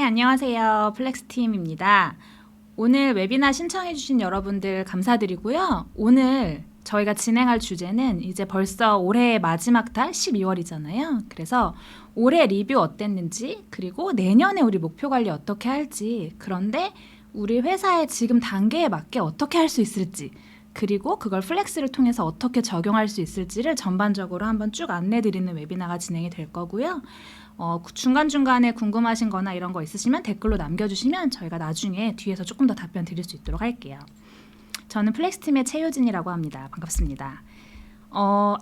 안녕하세요. 플렉스팀입니다. 오늘 웨비나 신청해주신 여러분들 감사드리고요. 오늘 저희가 진행할 주제는 이제 벌써 올해의 마지막 달 12월이잖아요. 그래서 올해 리뷰 어땠는지, 그리고 내년에 우리 목표 관리 어떻게 할지, 그런데 우리 회사의 지금 단계에 맞게 어떻게 할 수 있을지, 그리고 그걸 플렉스를 통해서 어떻게 적용할 수 있을지를 전반적으로 한번 쭉 안내드리는 웨비나가 진행이 될 거고요. 중간중간에 궁금하신 거나 이런 거 있으시면 댓글로 남겨주시면 저희가 나중에 뒤에서 조금 더 답변 드릴 수 있도록 할게요. 저는 플렉스팀의 최효진이라고 합니다. 반갑습니다.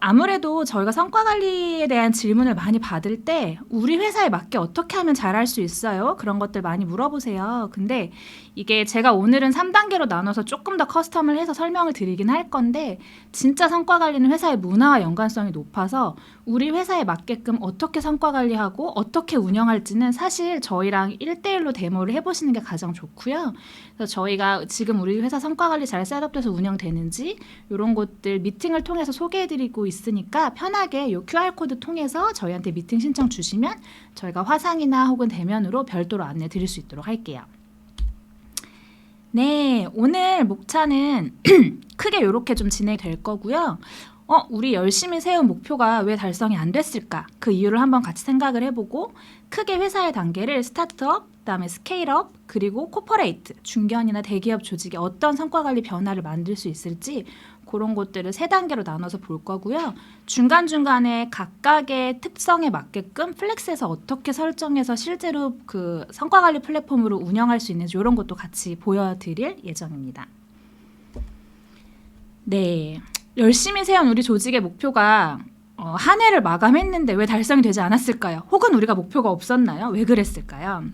아무래도 저희가 성과 관리에 대한 질문을 많이 받을 때 우리 회사에 맞게 어떻게 하면 잘할 수 있어요? 그런 것들 많이 물어보세요. 근데 이게 제가 오늘은 3단계로 나눠서 조금 더 커스텀을 해서 설명을 드리긴 할 건데 진짜 성과 관리는 회사의 문화와 연관성이 높아서 우리 회사에 맞게끔 어떻게 성과 관리하고 어떻게 운영할지는 사실 저희랑 1대1로 데모를 해보시는 게 가장 좋고요. 그래서 저희가 지금 우리 회사 성과 관리 잘 셋업돼서 운영되는지 이런 것들 미팅을 통해서 소개해드리고 있으니까 편하게 이 QR코드 통해서 저희한테 미팅 신청 주시면 저희가 화상이나 혹은 대면으로 별도로 안내 드릴 수 있도록 할게요. 네, 오늘 목차는 크게 이렇게 좀 진행될 거고요. 우리 열심히 세운 목표가 왜 달성이 안 됐을까? 그 이유를 한번 같이 생각을 해보고 크게 회사의 단계를 스타트업, 그다음에 스케일업, 그리고 코퍼레이트, 중견이나 대기업 조직에 어떤 성과관리 변화를 만들 수 있을지 그런 것들을 3단계로 나눠서 볼 거고요. 중간중간에 각각의 특성에 맞게끔 플렉스에서 어떻게 설정해서 실제로 그 성과관리 플랫폼으로 운영할 수 있는지 이런 것도 같이 보여드릴 예정입니다. 네, 열심히 세운 우리 조직의 목표가 한 해를 마감했는데 왜 달성이 되지 않았을까요? 혹은 우리가 목표가 없었나요? 왜 그랬을까요?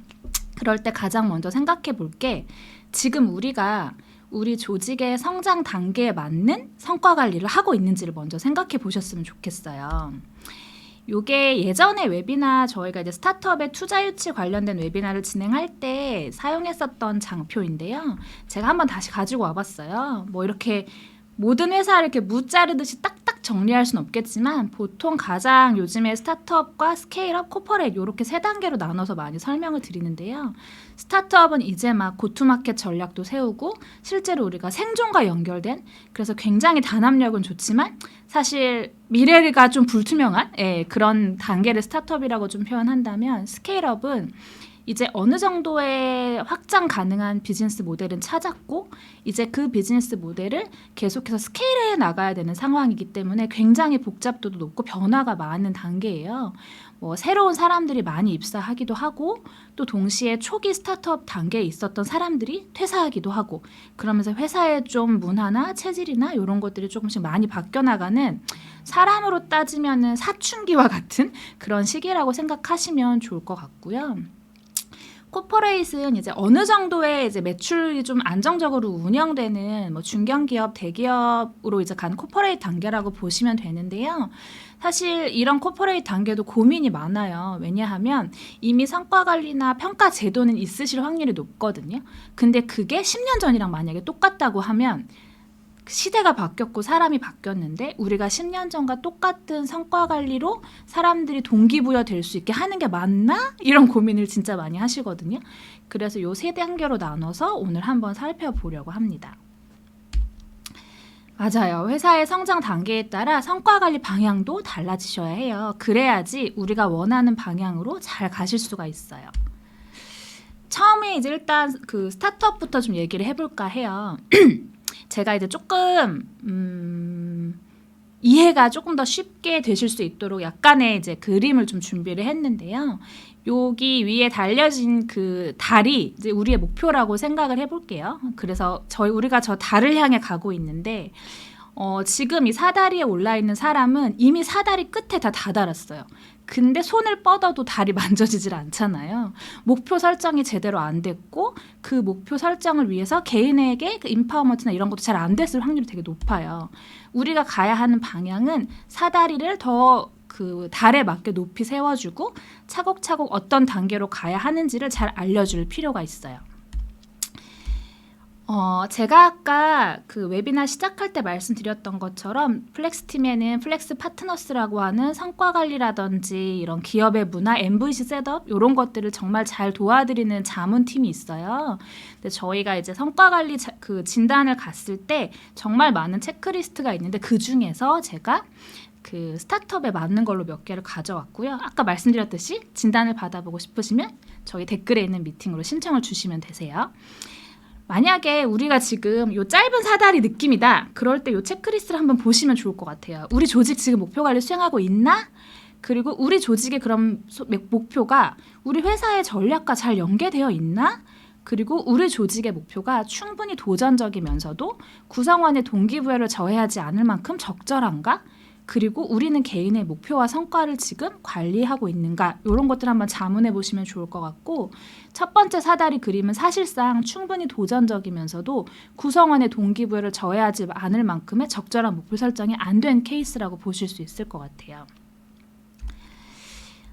그럴 때 가장 먼저 생각해 볼 게 지금 우리가 우리 조직의 성장 단계에 맞는 성과 관리를 하고 있는지를 먼저 생각해 보셨으면 좋겠어요. 요게 예전에 웨비나 저희가 이제 스타트업의 투자 유치 관련된 웨비나를 진행할 때 사용했었던 장표인데요. 제가 한번 다시 가지고 와봤어요. 뭐 이렇게 모든 회사를 이렇게 무 자르듯이 딱딱 정리할 수는 없겠지만 보통 가장 요즘에 스타트업과 스케일업, 코퍼레이트 이렇게 3단계로 나눠서 많이 설명을 드리는데요. 스타트업은 이제 막 고투마켓 전략도 세우고 실제로 우리가 생존과 연결된 그래서 굉장히 단합력은 좋지만 사실 미래가 좀 불투명한 그런 단계를 스타트업이라고 좀 표현한다면 스케일업은 이제 어느 정도의 확장 가능한 비즈니스 모델은 찾았고 이제 그 비즈니스 모델을 계속해서 스케일해 나가야 되는 상황이기 때문에 굉장히 복잡도도 높고 변화가 많은 단계예요. 뭐 새로운 사람들이 많이 입사하기도 하고 또 동시에 초기 스타트업 단계에 있었던 사람들이 퇴사하기도 하고 그러면서 회사의 좀 문화나 체질이나 이런 것들이 조금씩 많이 바뀌어 나가는 사람으로 따지면은 사춘기와 같은 그런 시기라고 생각하시면 좋을 것 같고요. 코퍼레이트는 이제 어느 정도의 이제 매출이 좀 안정적으로 운영되는 뭐 중견기업, 대기업으로 이제 간 코퍼레이트 단계라고 보시면 되는데요. 사실 이런 코퍼레이트 단계도 고민이 많아요. 왜냐하면 이미 성과 관리나 평가 제도는 있으실 확률이 높거든요. 근데 그게 10년 전이랑 만약에 똑같다고 하면 시대가 바뀌었고 사람이 바뀌었는데 우리가 10년 전과 똑같은 성과 관리로 사람들이 동기부여 될 수 있게 하는 게 맞나? 이런 고민을 진짜 많이 하시거든요. 그래서 요 3단계로 나눠서 오늘 한번 살펴보려고 합니다. 맞아요. 회사의 성장 단계에 따라 성과 관리 방향도 달라지셔야 해요. 그래야지 우리가 원하는 방향으로 잘 가실 수가 있어요. 처음에 이제 일단 그 스타트업부터 좀 얘기를 해볼까 해요. 제가 이제 조금 이해가 조금 더 쉽게 되실 수 있도록 약간의 이제 그림을 좀 준비를 했는데요. 여기 위에 달려진 그 달이 이제 우리의 목표라고 생각을 해볼게요. 그래서 우리가 저 달을 향해 가고 있는데 지금 이 사다리에 올라 있는 사람은 이미 사다리 끝에 다 다다랐어요. 근데 손을 뻗어도 달이 만져지질 않잖아요. 목표 설정이 제대로 안 됐고 그 목표 설정을 위해서 개인에게 그 인파워먼트나 이런 것도 잘 안 됐을 확률이 되게 높아요. 우리가 가야 하는 방향은 사다리를 더 그 달에 맞게 높이 세워주고 차곡차곡 어떤 단계로 가야 하는지를 잘 알려줄 필요가 있어요. 제가 아까 그 웨비나 시작할 때 말씀드렸던 것처럼 플렉스 팀에는 플렉스 파트너스라고 하는 성과 관리라든지 이런 기업의 문화, MVC 셋업 이런 것들을 정말 잘 도와드리는 자문팀이 있어요. 근데 저희가 이제 성과 관리 그 진단을 갔을 때 정말 많은 체크리스트가 있는데 그 중에서 제가 그 스타트업에 맞는 걸로 몇 개를 가져왔고요. 아까 말씀드렸듯이 진단을 받아보고 싶으시면 저희 댓글에 있는 미팅으로 신청을 주시면 되세요. 만약에 우리가 지금 요 짧은 사다리 느낌이다. 그럴 때 요 체크리스트를 한번 보시면 좋을 것 같아요. 우리 조직 지금 목표 관리 수행하고 있나? 그리고 우리 조직의 그런 목표가 우리 회사의 전략과 잘 연계되어 있나? 그리고 우리 조직의 목표가 충분히 도전적이면서도 구성원의 동기부여를 저해하지 않을 만큼 적절한가? 그리고 우리는 개인의 목표와 성과를 지금 관리하고 있는가? 이런 것들 한번 자문해 보시면 좋을 것 같고, 첫 번째 사다리 그림은 사실상 충분히 도전적이면서도 구성원의 동기부여를 저해하지 않을 만큼의 적절한 목표 설정이 안 된 케이스라고 보실 수 있을 것 같아요.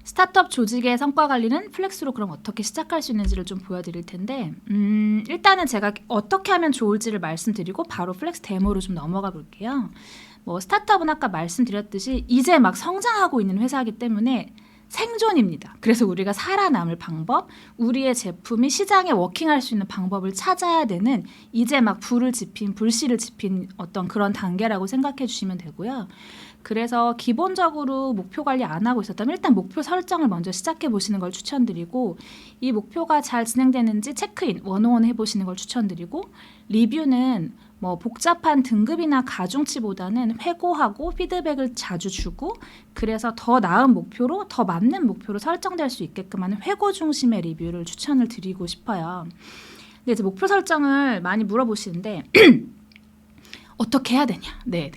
스타트업 조직의 성과 관리는 플렉스로 그럼 어떻게 시작할 수 있는지를 좀 보여드릴 텐데, 일단은 제가 어떻게 하면 좋을지를 말씀드리고 바로 플렉스 데모로 좀 넘어가 볼게요. 스타트업은 아까 말씀드렸듯이 이제 막 성장하고 있는 회사이기 때문에 생존입니다. 그래서 우리가 살아남을 방법, 우리의 제품이 시장에 워킹할 수 있는 방법을 찾아야 되는 이제 막 불씨를 지핀 어떤 그런 단계라고 생각해 주시면 되고요. 그래서 기본적으로 목표 관리 안 하고 있었다면 일단 목표 설정을 먼저 시작해 보시는 걸 추천드리고, 이 목표가 잘 진행되는지 체크인, 원오원 해보시는 걸 추천드리고, 리뷰는 복잡한 등급이나 가중치보다는 회고하고 피드백을 자주 주고, 그래서 더 나은 목표로 더 맞는 목표로 설정될 수 있게끔 하는 회고 중심의 리뷰를 추천을 드리고 싶어요. 근데 이제 목표 설정을 많이 물어보시는데 어떻게 해야 되냐? 네.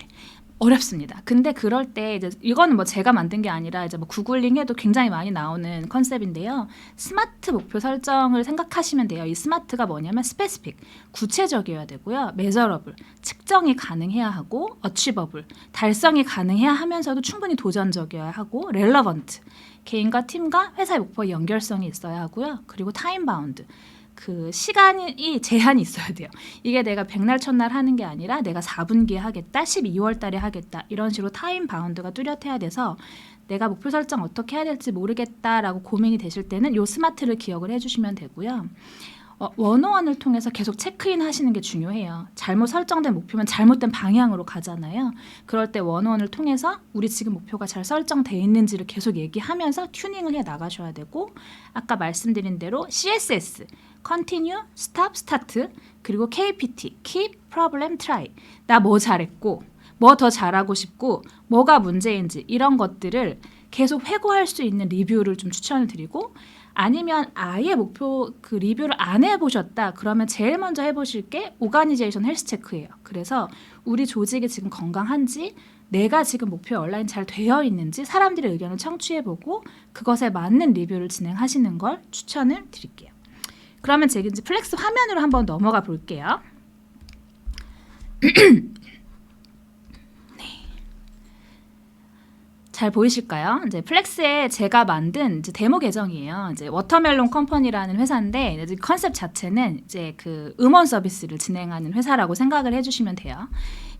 어렵습니다. 근데 그럴 때 이제 이거는 제가 만든 게 아니라 이제 구글링해도 굉장히 많이 나오는 컨셉인데요. 스마트 목표 설정을 생각하시면 돼요. 이 스마트가 뭐냐면 스페시픽, 구체적이어야 되고요. 메저러블, 측정이 가능해야 하고, 어치버블, 달성이 가능해야 하면서도 충분히 도전적이어야 하고, 렐러번트, 개인과 팀과 회사의 목표와 연결성이 있어야 하고요. 그리고 타임 바운드, 그 시간이 제한이 있어야 돼요. 이게 내가 백날 첫날 하는 게 아니라 내가 4분기에 하겠다, 12월 달에 하겠다, 이런 식으로 타임 바운드가 뚜렷해야 돼서 내가 목표 설정 어떻게 해야 될지 모르겠다라고 고민이 되실 때는 요 스마트를 기억을 해주시면 되고요. 원어원을 통해서 계속 체크인 하시는 게 중요해요. 잘못 설정된 목표면 잘못된 방향으로 가잖아요. 그럴 때 원어원을 통해서 우리 지금 목표가 잘 설정되어 있는지를 계속 얘기하면서 튜닝을 해 나가셔야 되고, 아까 말씀드린 대로 CSS, Continue, Stop, Start, 그리고 KPT, Keep, Problem, Try. 나 뭐 잘했고, 뭐 더 잘하고 싶고, 뭐가 문제인지 이런 것들을 계속 회고할 수 있는 리뷰를 좀 추천을 드리고, 아니면 아예 목표 그 리뷰를 안 해보셨다 그러면 제일 먼저 해보실 게 오가니제이션 헬스 체크예요. 그래서 우리 조직이 지금 건강한지, 내가 지금 목표에 얼라인 잘 되어 있는지 사람들의 의견을 청취해보고 그것에 맞는 리뷰를 진행하시는 걸 추천을 드릴게요. 그러면 제가 이제 플렉스 화면으로 한번 넘어가 볼게요. 잘 보이실까요? 이제 플렉스에 제가 만든 이제 데모 계정이에요. 이제 워터멜론 컴퍼니라는 회사인데, 이제 컨셉 자체는 이제 그 음원 서비스를 진행하는 회사라고 생각을 해주시면 돼요.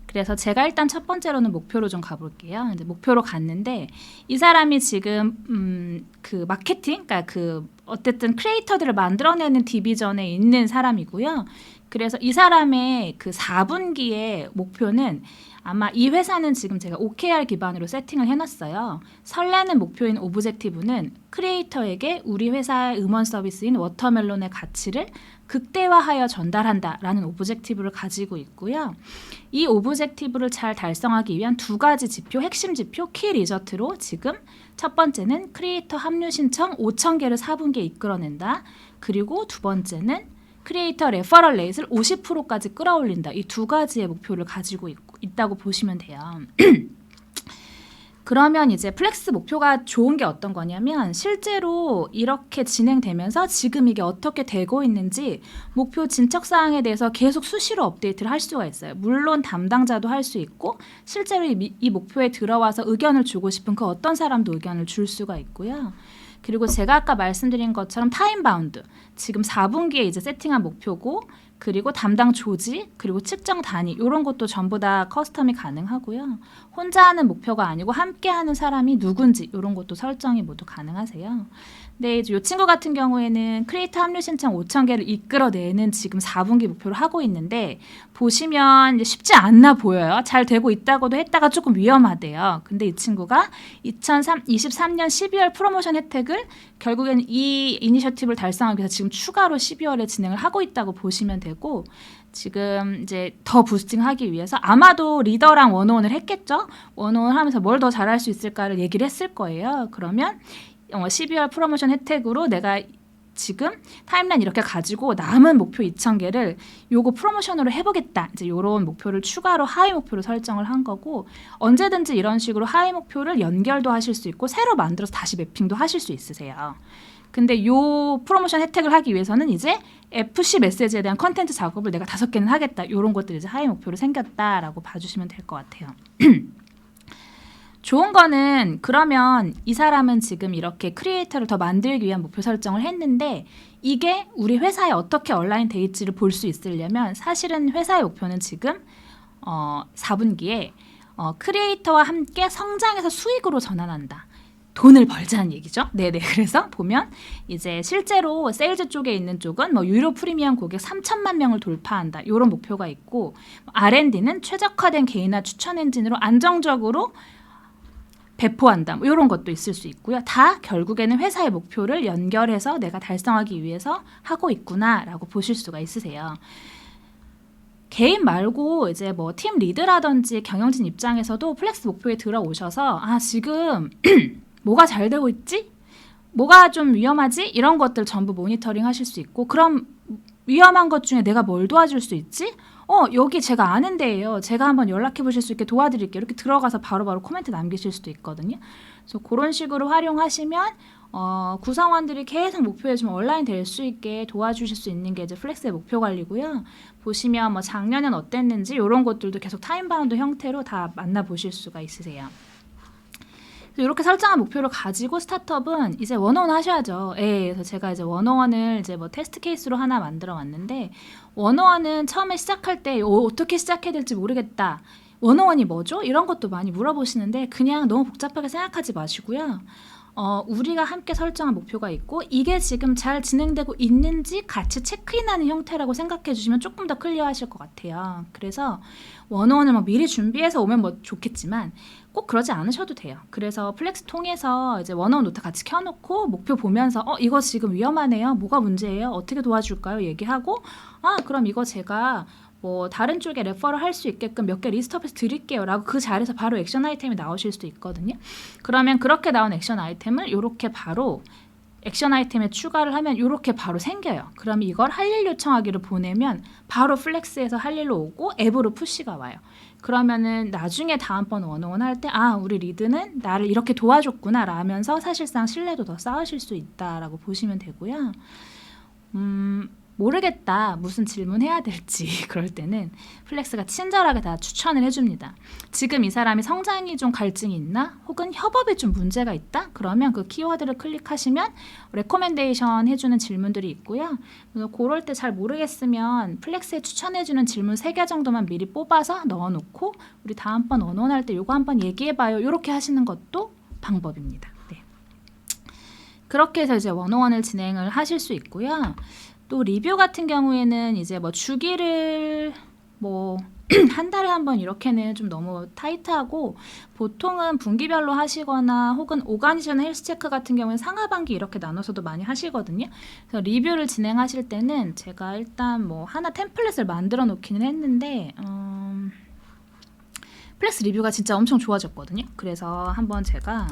그래서 제가 일단 첫 번째로는 목표로 좀 가볼게요. 이제 목표로 갔는데, 이 사람이 지금 그 마케팅, 그러니까 그 어쨌든 크리에이터들을 만들어내는 디비전에 있는 사람이고요. 그래서 이 사람의 그 4분기의 목표는 아마 이 회사는 지금 제가 OKR 기반으로 세팅을 해놨어요. 설레는 목표인 오브젝티브는 크리에이터에게 우리 회사의 음원 서비스인 워터멜론의 가치를 극대화하여 전달한다라는 오브젝티브를 가지고 있고요. 이 오브젝티브를 잘 달성하기 위한 두 가지 지표, 핵심 지표, 키 리저트로 지금 첫 번째는 크리에이터 합류 신청 5,000개를 4분기에 이끌어낸다. 그리고 두 번째는 크리에이터 레퍼럴 레이트를 50%까지 끌어올린다. 이 두 가지의 목표를 가지고 있다고 보시면 돼요. 그러면 이제 플렉스 목표가 좋은 게 어떤 거냐면, 실제로 이렇게 진행되면서 지금 이게 어떻게 되고 있는지 목표 진척사항에 대해서 계속 수시로 업데이트를 할 수가 있어요. 물론 담당자도 할 수 있고, 실제로 이 목표에 들어와서 의견을 주고 싶은 그 어떤 사람도 의견을 줄 수가 있고요. 그리고 제가 아까 말씀드린 것처럼 타임 바운드. 지금 4분기에 이제 세팅한 목표고 그리고 담당 조직, 그리고 측정 단위 이런 것도 전부 다 커스텀이 가능하고요. 혼자 하는 목표가 아니고 함께 하는 사람이 누군지 이런 것도 설정이 모두 가능하세요. 근데 이제 이 친구 같은 경우에는 크리에이터 합류 신청 5,000개를 이끌어내는 지금 4분기 목표를 하고 있는데 보시면 이제 쉽지 않나 보여요. 잘 되고 있다고도 했다가 조금 위험하대요. 근데 이 친구가 2023년 12월 프로모션 혜택을 결국엔 이 이니셔티브를 달성하기 위해서 지금 추가로 12월에 진행을 하고 있다고 보시면 되고 지금 이제 더 부스팅하기 위해서 아마도 리더랑 원어원을 했겠죠. 원어원 하면서 뭘 더 잘할 수 있을까를 얘기를 했을 거예요. 그러면 12월 프로모션 혜택으로 내가 지금 타임라인 이렇게 가지고 남은 목표 2,000개를 요거 프로모션으로 해보겠다. 이제 요런 목표를 추가로 하위 목표로 설정을 한 거고 언제든지 이런 식으로 하위 목표를 연결도 하실 수 있고 새로 만들어서 다시 매핑도 하실 수 있으세요. 근데 요 프로모션 혜택을 하기 위해서는 이제 FC 메시지에 대한 컨텐츠 작업을 내가 5개는 하겠다. 요런 것들이 이제 하위 목표로 생겼다라고 봐주시면 될 것 같아요. 좋은 거는 그러면 이 사람은 지금 이렇게 크리에이터를 더 만들기 위한 목표 설정을 했는데 이게 우리 회사에 어떻게 얼라인 돼 있지를 볼 수 있으려면 사실은 회사의 목표는 지금 4분기에 크리에이터와 함께 성장해서 수익으로 전환한다. 돈을 벌자는 얘기죠. 네네. 그래서 보면 이제 실제로 세일즈 쪽에 있는 쪽은 뭐 유료 프리미엄 고객 3천만 명을 돌파한다. 이런 목표가 있고 R&D는 최적화된 개인화 추천 엔진으로 안정적으로 배포한다. 뭐 이런 것도 있을 수 있고요. 다 결국에는 회사의 목표를 연결해서 내가 달성하기 위해서 하고 있구나라고 보실 수가 있으세요. 개인 말고 이제 뭐 팀 리드라든지 경영진 입장에서도 플렉스 목표에 들어오셔서 지금 뭐가 잘 되고 있지? 뭐가 좀 위험하지? 이런 것들 전부 모니터링 하실 수 있고 그럼 위험한 것 중에 내가 뭘 도와줄 수 있지? 여기 제가 아는 데예요. 제가 한번 연락해 보실 수 있게 도와드릴게요. 이렇게 들어가서 바로바로 코멘트 남기실 수도 있거든요. 그래서 그런 식으로 활용하시면 구성원들이 계속 목표에 좀 얼라인 될 수 있게 도와주실 수 있는 게 이제 플렉스의 목표 관리고요. 보시면 뭐 작년엔 어땠는지 이런 것들도 계속 타임바운드 형태로 다 만나보실 수가 있으세요. 이렇게 설정한 목표를 가지고 스타트업은 이제 원어원 하셔야죠. 그래서 제가 이제 원어원을 이제 뭐 테스트 케이스로 하나 만들어 왔는데 원어원은 처음에 시작할 때 어떻게 시작해야 될지 모르겠다. 원어원이 뭐죠? 이런 것도 많이 물어보시는데 그냥 너무 복잡하게 생각하지 마시고요. 우리가 함께 설정한 목표가 있고 이게 지금 잘 진행되고 있는지 같이 체크인하는 형태라고 생각해 주시면 조금 더 클리어하실 것 같아요. 그래서 원어원을 뭐 미리 준비해서 오면 뭐 좋겠지만 꼭 그러지 않으셔도 돼요. 그래서 플렉스 통해서 이제 원어원 노트 같이 켜놓고 목표 보면서 이거 지금 위험하네요. 뭐가 문제예요? 어떻게 도와줄까요? 얘기하고 그럼 이거 제가 뭐 다른 쪽에 레퍼럴 할 수 있게끔 몇 개 리스트업해서 드릴게요 라고 그 자리에서 바로 액션 아이템이 나오실 수도 있거든요. 그러면 그렇게 나온 액션 아이템을 이렇게 바로 액션 아이템에 추가를 하면 이렇게 바로 생겨요. 그럼 이걸 할 일 요청하기를 보내면 바로 플렉스에서 할 일로 오고 앱으로 푸시가 와요. 그러면은 나중에 다음번 원어원 할 때 우리 리드는 나를 이렇게 도와줬구나 라면서 사실상 신뢰도 더 쌓으실 수 있다라고 보시면 되고요. 모르겠다 무슨 질문해야 될지 그럴 때는 플렉스가 친절하게 다 추천을 해줍니다. 지금 이 사람이 성장이 좀 갈증이 있나? 혹은 협업에 좀 문제가 있다? 그러면 그 키워드를 클릭하시면 레코멘데이션 해주는 질문들이 있고요. 그래서 그럴 때 잘 모르겠으면 플렉스에 추천해주는 질문 3개 정도만 미리 뽑아서 넣어놓고 우리 다음번 원어원 때 요거 한번 얘기해봐요. 이렇게 하시는 것도 방법입니다. 네. 그렇게 해서 이제 원어원을 진행을 하실 수 있고요. 또 리뷰 같은 경우에는 이제 뭐 주기를 뭐 한 달에 한 번 이렇게는 좀 너무 타이트하고 보통은 분기별로 하시거나 혹은 오가니션 헬스 체크 같은 경우는 상하반기 이렇게 나눠서도 많이 하시거든요. 그래서 리뷰를 진행하실 때는 제가 일단 뭐 하나 템플릿을 만들어 놓기는 했는데 플렉스 리뷰가 진짜 엄청 좋아졌거든요. 그래서 한번 제가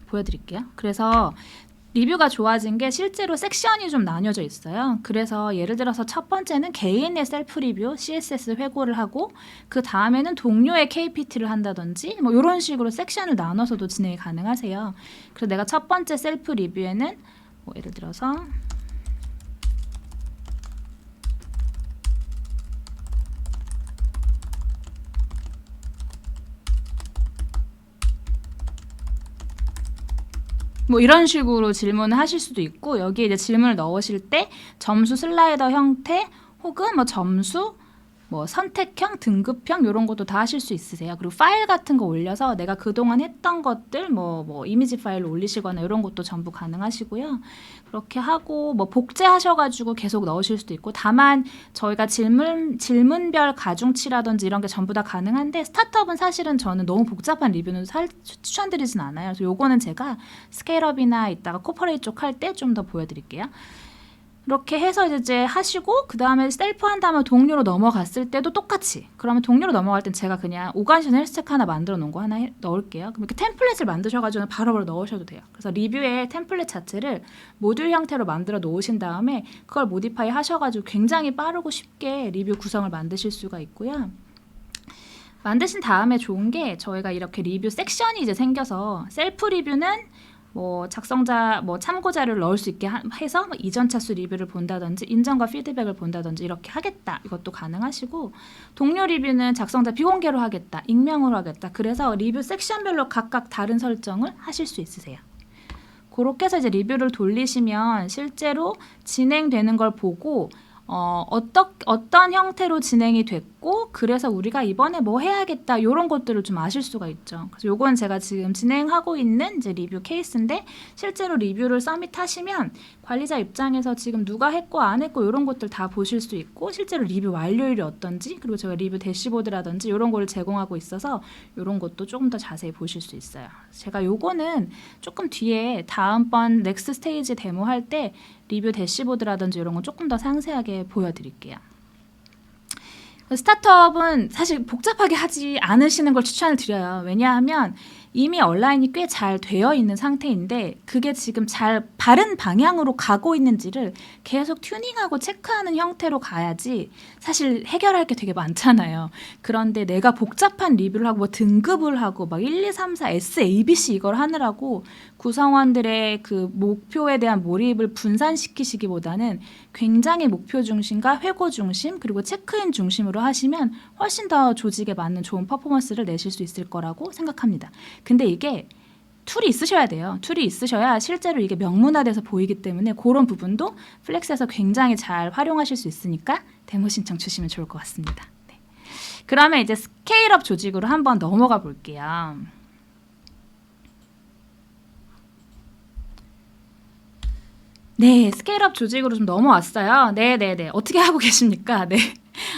보여드릴게요. 그래서 리뷰가 좋아진 게 실제로 섹션이 좀 나뉘어져 있어요. 그래서 예를 들어서 첫 번째는 개인의 셀프 리뷰, CSS 회고를 하고 그 다음에는 동료의 KPT를 한다든지 뭐 이런 식으로 섹션을 나눠서도 진행이 가능하세요. 그래서 내가 첫 번째 셀프 리뷰에는 뭐 예를 들어서 뭐 이런 식으로 질문을 하실 수도 있고 여기에 이제 질문을 넣으실 때 점수 슬라이더 형태 혹은 뭐 점수 뭐 선택형, 등급형 이런 것도 다 하실 수 있으세요. 그리고 파일 같은 거 올려서 내가 그동안 했던 것들 뭐 이미지 파일로 올리시거나 이런 것도 전부 가능하시고요. 그렇게 하고 뭐 복제하셔가지고 계속 넣으실 수도 있고 다만 저희가 질문별 가중치라든지 이런 게 전부 다 가능한데 스타트업은 사실은 저는 너무 복잡한 리뷰는 추천드리진 않아요. 그래서 요거는 제가 스케일업이나 이따가 코퍼레이트 쪽 할 때 좀 더 보여드릴게요. 이렇게 해서 이제 하시고 그 다음에 셀프 한 다음에 동료로 넘어갔을 때도 똑같이 그러면 동료로 넘어갈 땐 제가 그냥 오가니션 헬스체크 하나 만들어 놓은 거 하나 넣을게요. 그럼 이렇게 템플릿을 만드셔가지고 바로바로 넣으셔도 돼요. 그래서 리뷰에 템플릿 자체를 모듈 형태로 만들어 놓으신 다음에 그걸 모디파이 하셔가지고 굉장히 빠르고 쉽게 리뷰 구성을 만드실 수가 있고요. 만드신 다음에 좋은 게 저희가 이렇게 리뷰 섹션이 이제 생겨서 셀프 리뷰는 뭐 작성자 뭐 참고자를 넣을 수 있게 해서 뭐 이전 차수 리뷰를 본다든지 인정과 피드백을 본다든지 이렇게 하겠다. 이것도 가능하시고 동료 리뷰는 작성자 비공개로 하겠다. 익명으로 하겠다. 그래서 리뷰 섹션별로 각각 다른 설정을 하실 수 있으세요. 그렇게 해서 이제 리뷰를 돌리시면 실제로 진행되는 걸 보고 어떤 형태로 진행이 됐고 그래서 우리가 이번에 뭐 해야겠다 이런 것들을 좀 아실 수가 있죠. 그래서 요건 제가 지금 진행하고 있는 이제 리뷰 케이스인데 실제로 리뷰를 서밋하시면 관리자 입장에서 지금 누가 했고 안 했고 이런 것들 다 보실 수 있고 실제로 리뷰 완료율이 어떤지 그리고 제가 리뷰 대시보드라든지 이런 거를 제공하고 있어서 이런 것도 조금 더 자세히 보실 수 있어요. 제가 요거는 조금 뒤에 다음번 넥스트 스테이지 데모 할 때 리뷰 대시보드라든지 이런 건 조금 더 상세하게 보여드릴게요. 스타트업은 사실 복잡하게 하지 않으시는 걸 추천을 드려요. 왜냐하면 이미 온라인이 꽤 잘 되어 있는 상태인데 그게 지금 잘 바른 방향으로 가고 있는지를 계속 튜닝하고 체크하는 형태로 가야지 사실 해결할 게 되게 많잖아요. 그런데 내가 복잡한 리뷰를 하고 뭐 등급을 하고 막 1, 2, 3, 4, S, A, B, C 이걸 하느라고 구성원들의 그 목표에 대한 몰입을 분산시키시기보다는 굉장히 목표 중심과 회고 중심 그리고 체크인 중심으로 하시면 훨씬 더 조직에 맞는 좋은 퍼포먼스를 내실 수 있을 거라고 생각합니다. 근데 이게 툴이 있으셔야 돼요. 툴이 있으셔야 실제로 이게 명문화돼서 보이기 때문에 그런 부분도 플렉스에서 굉장히 잘 활용하실 수 있으니까 데모 신청 주시면 좋을 것 같습니다. 네. 그러면 이제 스케일업 조직으로 한번 넘어가 볼게요. 네, 스케일업 조직으로 좀 넘어왔어요. 네네네. 어떻게 하고 계십니까? 네.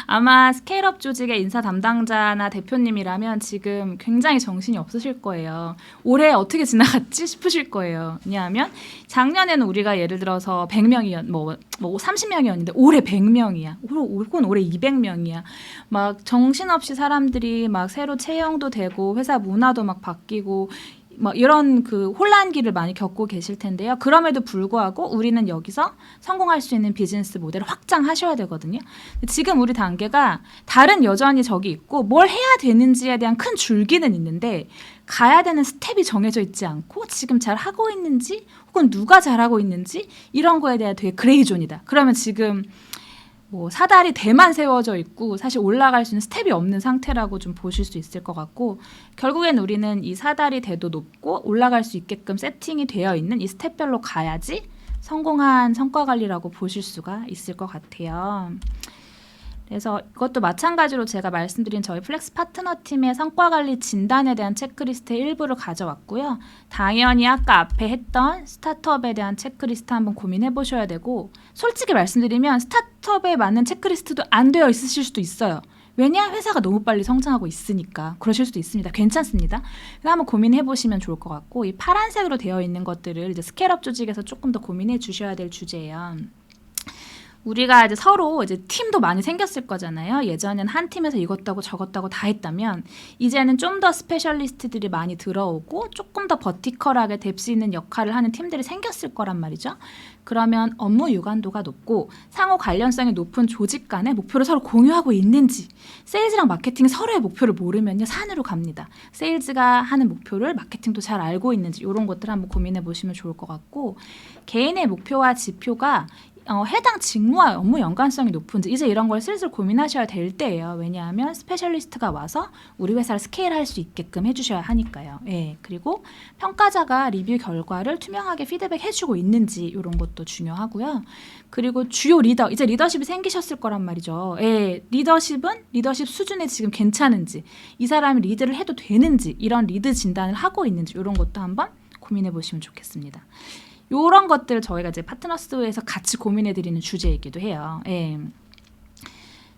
아마 스케일업 조직의 인사 담당자나 대표님이라면 지금 굉장히 정신이 없으실 거예요. 올해 어떻게 지나갔지 싶으실 거예요. 왜냐하면 작년에는 우리가 예를 들어서 100명이었, 뭐 30명이었는데 올해 100명이야. 혹은 올해 200명이야. 막 정신없이 사람들이 막 새로 채용도 되고 회사 문화도 막 바뀌고 뭐 이런 그 혼란기를 많이 겪고 계실 텐데요. 그럼에도 불구하고 우리는 여기서 성공할 수 있는 비즈니스 모델을 확장하셔야 되거든요. 지금 우리 단계가 다른 여전히 저기 있고 뭘 해야 되는지에 대한 큰 줄기는 있는데 가야 되는 스텝이 정해져 있지 않고 지금 잘 하고 있는지 혹은 누가 잘하고 있는지 이런 거에 대한 되게 그레이 존이다. 그러면 지금 뭐 사다리 대만 세워져 있고 사실 올라갈 수 있는 스텝이 없는 상태라고 좀 보실 수 있을 것 같고 결국엔 우리는 이 사다리 대도 높고 올라갈 수 있게끔 세팅이 되어 있는 이 스텝별로 가야지 성공한 성과 관리라고 보실 수가 있을 것 같아요. 그래서 이것도 마찬가지로 제가 말씀드린 저희 플렉스 파트너 팀의 성과 관리 진단에 대한 체크리스트의 일부를 가져왔고요. 당연히 아까 앞에 했던 스타트업에 대한 체크리스트 한번 고민해 보셔야 되고 솔직히 말씀드리면 스타트업에 맞는 체크리스트도 안 되어 있으실 수도 있어요. 왜냐? 회사가 너무 빨리 성장하고 있으니까 그러실 수도 있습니다. 괜찮습니다. 한번 고민해 보시면 좋을 것 같고 이 파란색으로 되어 있는 것들을 이제 스케일업 조직에서 조금 더 고민해 주셔야 될 주제예요. 우리가 이제 서로 이제 팀도 많이 생겼을 거잖아요. 예전엔 한 팀에서 이것도 하고 저것도 하고 다 했다면 이제는 좀 더 스페셜리스트들이 많이 들어오고 조금 더 버티컬하게 뎁스 있는 역할을 하는 팀들이 생겼을 거란 말이죠. 그러면 업무 유관도가 높고 상호 관련성이 높은 조직 간의 목표를 서로 공유하고 있는지 세일즈랑 마케팅이 서로의 목표를 모르면요 산으로 갑니다. 세일즈가 하는 목표를 마케팅도 잘 알고 있는지 이런 것들 한번 고민해 보시면 좋을 것 같고 개인의 목표와 지표가 해당 직무와 업무 연관성이 높은지 이제 이런 걸 슬슬 고민하셔야 될 때예요. 왜냐하면 스페셜리스트가 와서 우리 회사를 스케일할 수 있게끔 해주셔야 하니까요. 예, 그리고 평가자가 리뷰 결과를 투명하게 피드백해주고 있는지 이런 것도 중요하고요. 그리고 주요 리더, 이제 리더십이 생기셨을 거란 말이죠. 예, 리더십은 리더십 수준에 지금 괜찮은지, 이 사람이 리드를 해도 되는지, 이런 리드 진단을 하고 있는지 이런 것도 한번 고민해 보시면 좋겠습니다. 이런 것들 저희가 이제 파트너스에서 같이 고민해드리는 주제이기도 해요. 예.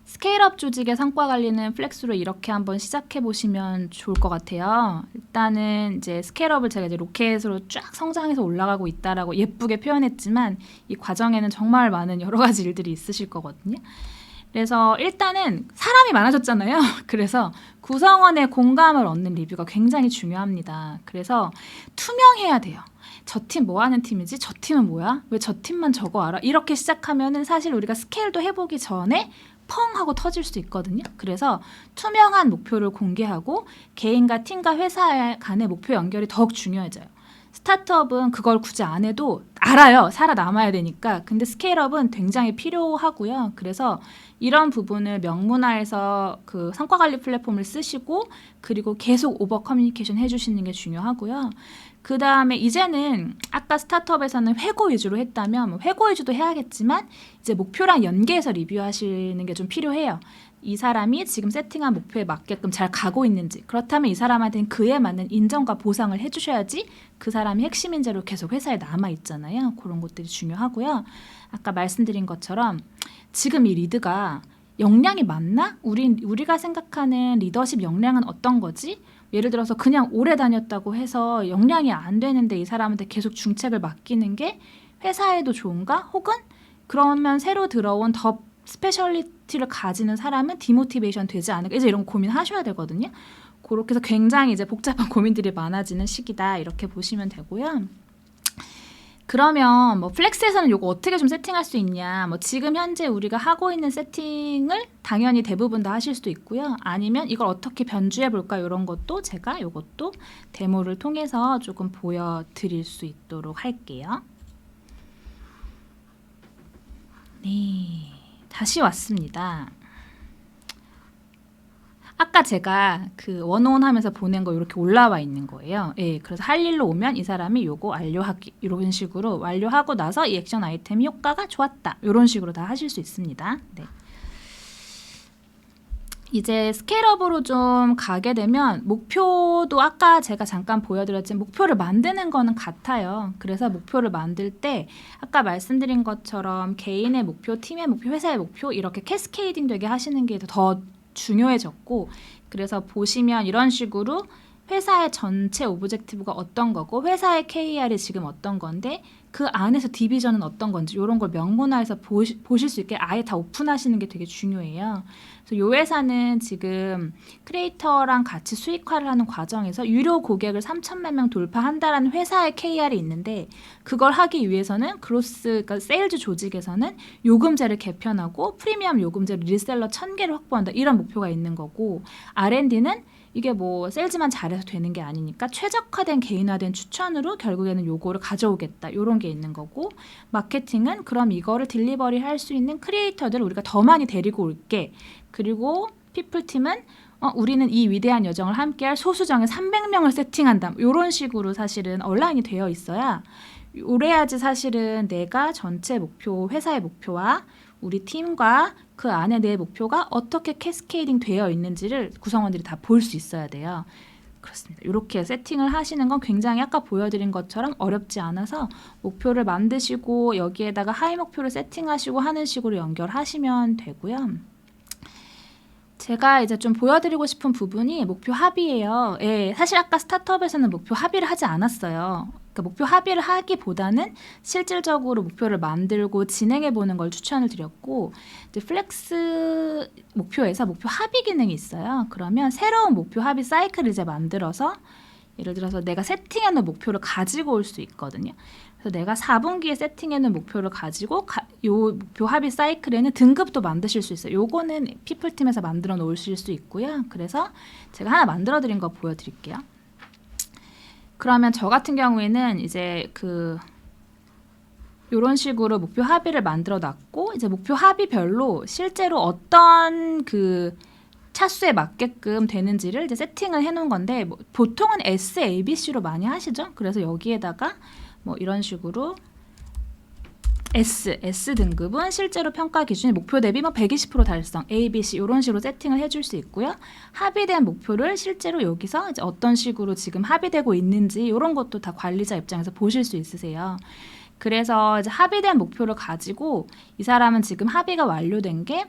스케일업 조직의 성과 관리는 플렉스로 이렇게 한번 시작해 보시면 좋을 것 같아요. 일단은 이제 스케일업을 제가 이제 로켓으로 쫙 성장해서 올라가고 있다라고 예쁘게 표현했지만 이 과정에는 정말 많은 여러 가지 일들이 있으실 거거든요. 그래서 일단은 사람이 많아졌잖아요. 그래서 구성원의 공감을 얻는 리뷰가 굉장히 중요합니다. 그래서 투명해야 돼요. 저 팀 뭐 하는 팀이지? 저 팀은 뭐야? 왜 저 팀만 저거 알아? 이렇게 시작하면은 사실 우리가 스케일도 해보기 전에 펑 하고 터질 수 있거든요. 그래서 투명한 목표를 공개하고 개인과 팀과 회사 간의 목표 연결이 더욱 중요해져요. 스타트업은 그걸 굳이 안 해도 알아요. 살아남아야 되니까. 근데 스케일업은 굉장히 필요하고요. 그래서 이런 부분을 명문화해서 그 성과관리 플랫폼을 쓰시고 그리고 계속 오버 커뮤니케이션 해주시는 게 중요하고요. 그 다음에 이제는 아까 스타트업에서는 회고 위주로 했다면 회고 위주도 해야겠지만 이제 목표랑 연계해서 리뷰하시는 게 좀 필요해요. 이 사람이 지금 세팅한 목표에 맞게끔 잘 가고 있는지, 그렇다면 이 사람한테는 그에 맞는 인정과 보상을 해주셔야지 그 사람이 핵심 인재로 계속 회사에 남아있잖아요. 그런 것들이 중요하고요. 아까 말씀드린 것처럼 지금 이 리드가 역량이 맞나? 우리가 생각하는 리더십 역량은 어떤 거지? 예를 들어서 그냥 오래 다녔다고 해서 역량이 안 되는데 이 사람한테 계속 중책을 맡기는 게 회사에도 좋은가? 혹은 그러면 새로 들어온 더 스페셜리티를 가지는 사람은 디모티베이션 되지 않을까? 이제 이런 거 고민하셔야 되거든요. 그렇게 해서 굉장히 이제 복잡한 고민들이 많아지는 시기다 이렇게 보시면 되고요. 그러면 뭐 플렉스에서는 이거 어떻게 좀 세팅할 수 있냐? 뭐 지금 현재 우리가 하고 있는 세팅을 당연히 대부분 다 하실 수도 있고요. 아니면 이걸 어떻게 변주해 볼까? 이런 것도 제가 이것도 데모를 통해서 조금 보여드릴 수 있도록 할게요. 네, 다시 왔습니다. 아까 제가 그 원온 하면서 보낸 거 이렇게 올라와 있는 거예요. 예, 그래서 할 일로 오면 이 사람이 요거 완료하기 이런 식으로 완료하고 나서 이 액션 아이템 효과가 좋았다. 이런 식으로 다 하실 수 있습니다. 네. 이제 스케일업으로 좀 가게 되면 목표도 아까 제가 잠깐 보여드렸지만 목표를 만드는 거는 같아요. 그래서 목표를 만들 때 아까 말씀드린 것처럼 개인의 목표, 팀의 목표, 회사의 목표 이렇게 캐스케이딩 되게 하시는 게 더 중요해졌고, 그래서 보시면 이런 식으로 회사의 전체 오브젝티브가 어떤 거고 회사의 KR이 지금 어떤 건데 그 안에서 디비전은 어떤 건지 이런 걸 명문화해서 보실 수 있게 아예 다 오픈하시는 게 되게 중요해요. 그래서 이 회사는 지금 크리에이터랑 같이 수익화를 하는 과정에서 유료 고객을 3천만 명 돌파한다라는 회사의 KR이 있는데 그걸 하기 위해서는 그러니까 세일즈 조직에서는 요금제를 개편하고 프리미엄 요금제를 리셀러 1000개를 확보한다 이런 목표가 있는 거고, R&D는 이게 뭐 세일즈만 잘해서 되는 게 아니니까 최적화된 개인화된 추천으로 결국에는 요거를 가져오겠다 이런 게 있는 거고, 마케팅은 그럼 이거를 딜리버리 할 수 있는 크리에이터들을 우리가 더 많이 데리고 올게. 그리고 피플팀은 우리는 이 위대한 여정을 함께할 소수정의 300명을 세팅한다. 이런 식으로 사실은 얼라인이 되어 있어야 그래야지 사실은 내가 전체 목표, 회사의 목표와 우리 팀과 그 안에 내 목표가 어떻게 캐스케이딩 되어 있는지를 구성원들이 다 볼 수 있어야 돼요. 그렇습니다. 이렇게 세팅을 하시는 건 굉장히 아까 보여드린 것처럼 어렵지 않아서 목표를 만드시고 여기에다가 하이 목표를 세팅하시고 하는 식으로 연결하시면 되고요. 제가 이제 좀 보여드리고 싶은 부분이 목표 합의예요. 예, 사실 아까 스타트업에서는 목표 합의를 하지 않았어요. 그러니까 목표 합의를 하기보다는 실질적으로 목표를 만들고 진행해 보는 걸 추천을 드렸고, 이제 플렉스 목표에서 목표 합의 기능이 있어요. 그러면 새로운 목표 합의 사이클을 이제 만들어서 예를 들어서 내가 세팅해 놓은 목표를 가지고 올 수 있거든요. 그래서 내가 4분기에 세팅해 놓은 목표를 가지고 요 목표 합의 사이클에는 등급도 만드실 수 있어요. 요거는 피플팀에서 만들어 놓으실 수 있고요. 그래서 제가 하나 만들어 드린 거 보여드릴게요. 그러면 저 같은 경우에는 이제 그 이런 식으로 목표 합의를 만들어 놨고 이제 목표 합의별로 실제로 어떤 그 차수에 맞게끔 되는지를 이제 세팅을 해놓은 건데 뭐 보통은 S, A, B, C로 많이 하시죠. 그래서 여기에다가 뭐 이런 식으로 S 등급은 실제로 평가 기준이 목표 대비 뭐 120% 달성, A, B, C 이런 식으로 세팅을 해줄 수 있고요. 합의된 목표를 실제로 여기서 이제 어떤 식으로 지금 합의되고 있는지 이런 것도 다 관리자 입장에서 보실 수 있으세요. 그래서 이제 합의된 목표를 가지고 이 사람은 지금 합의가 완료된 게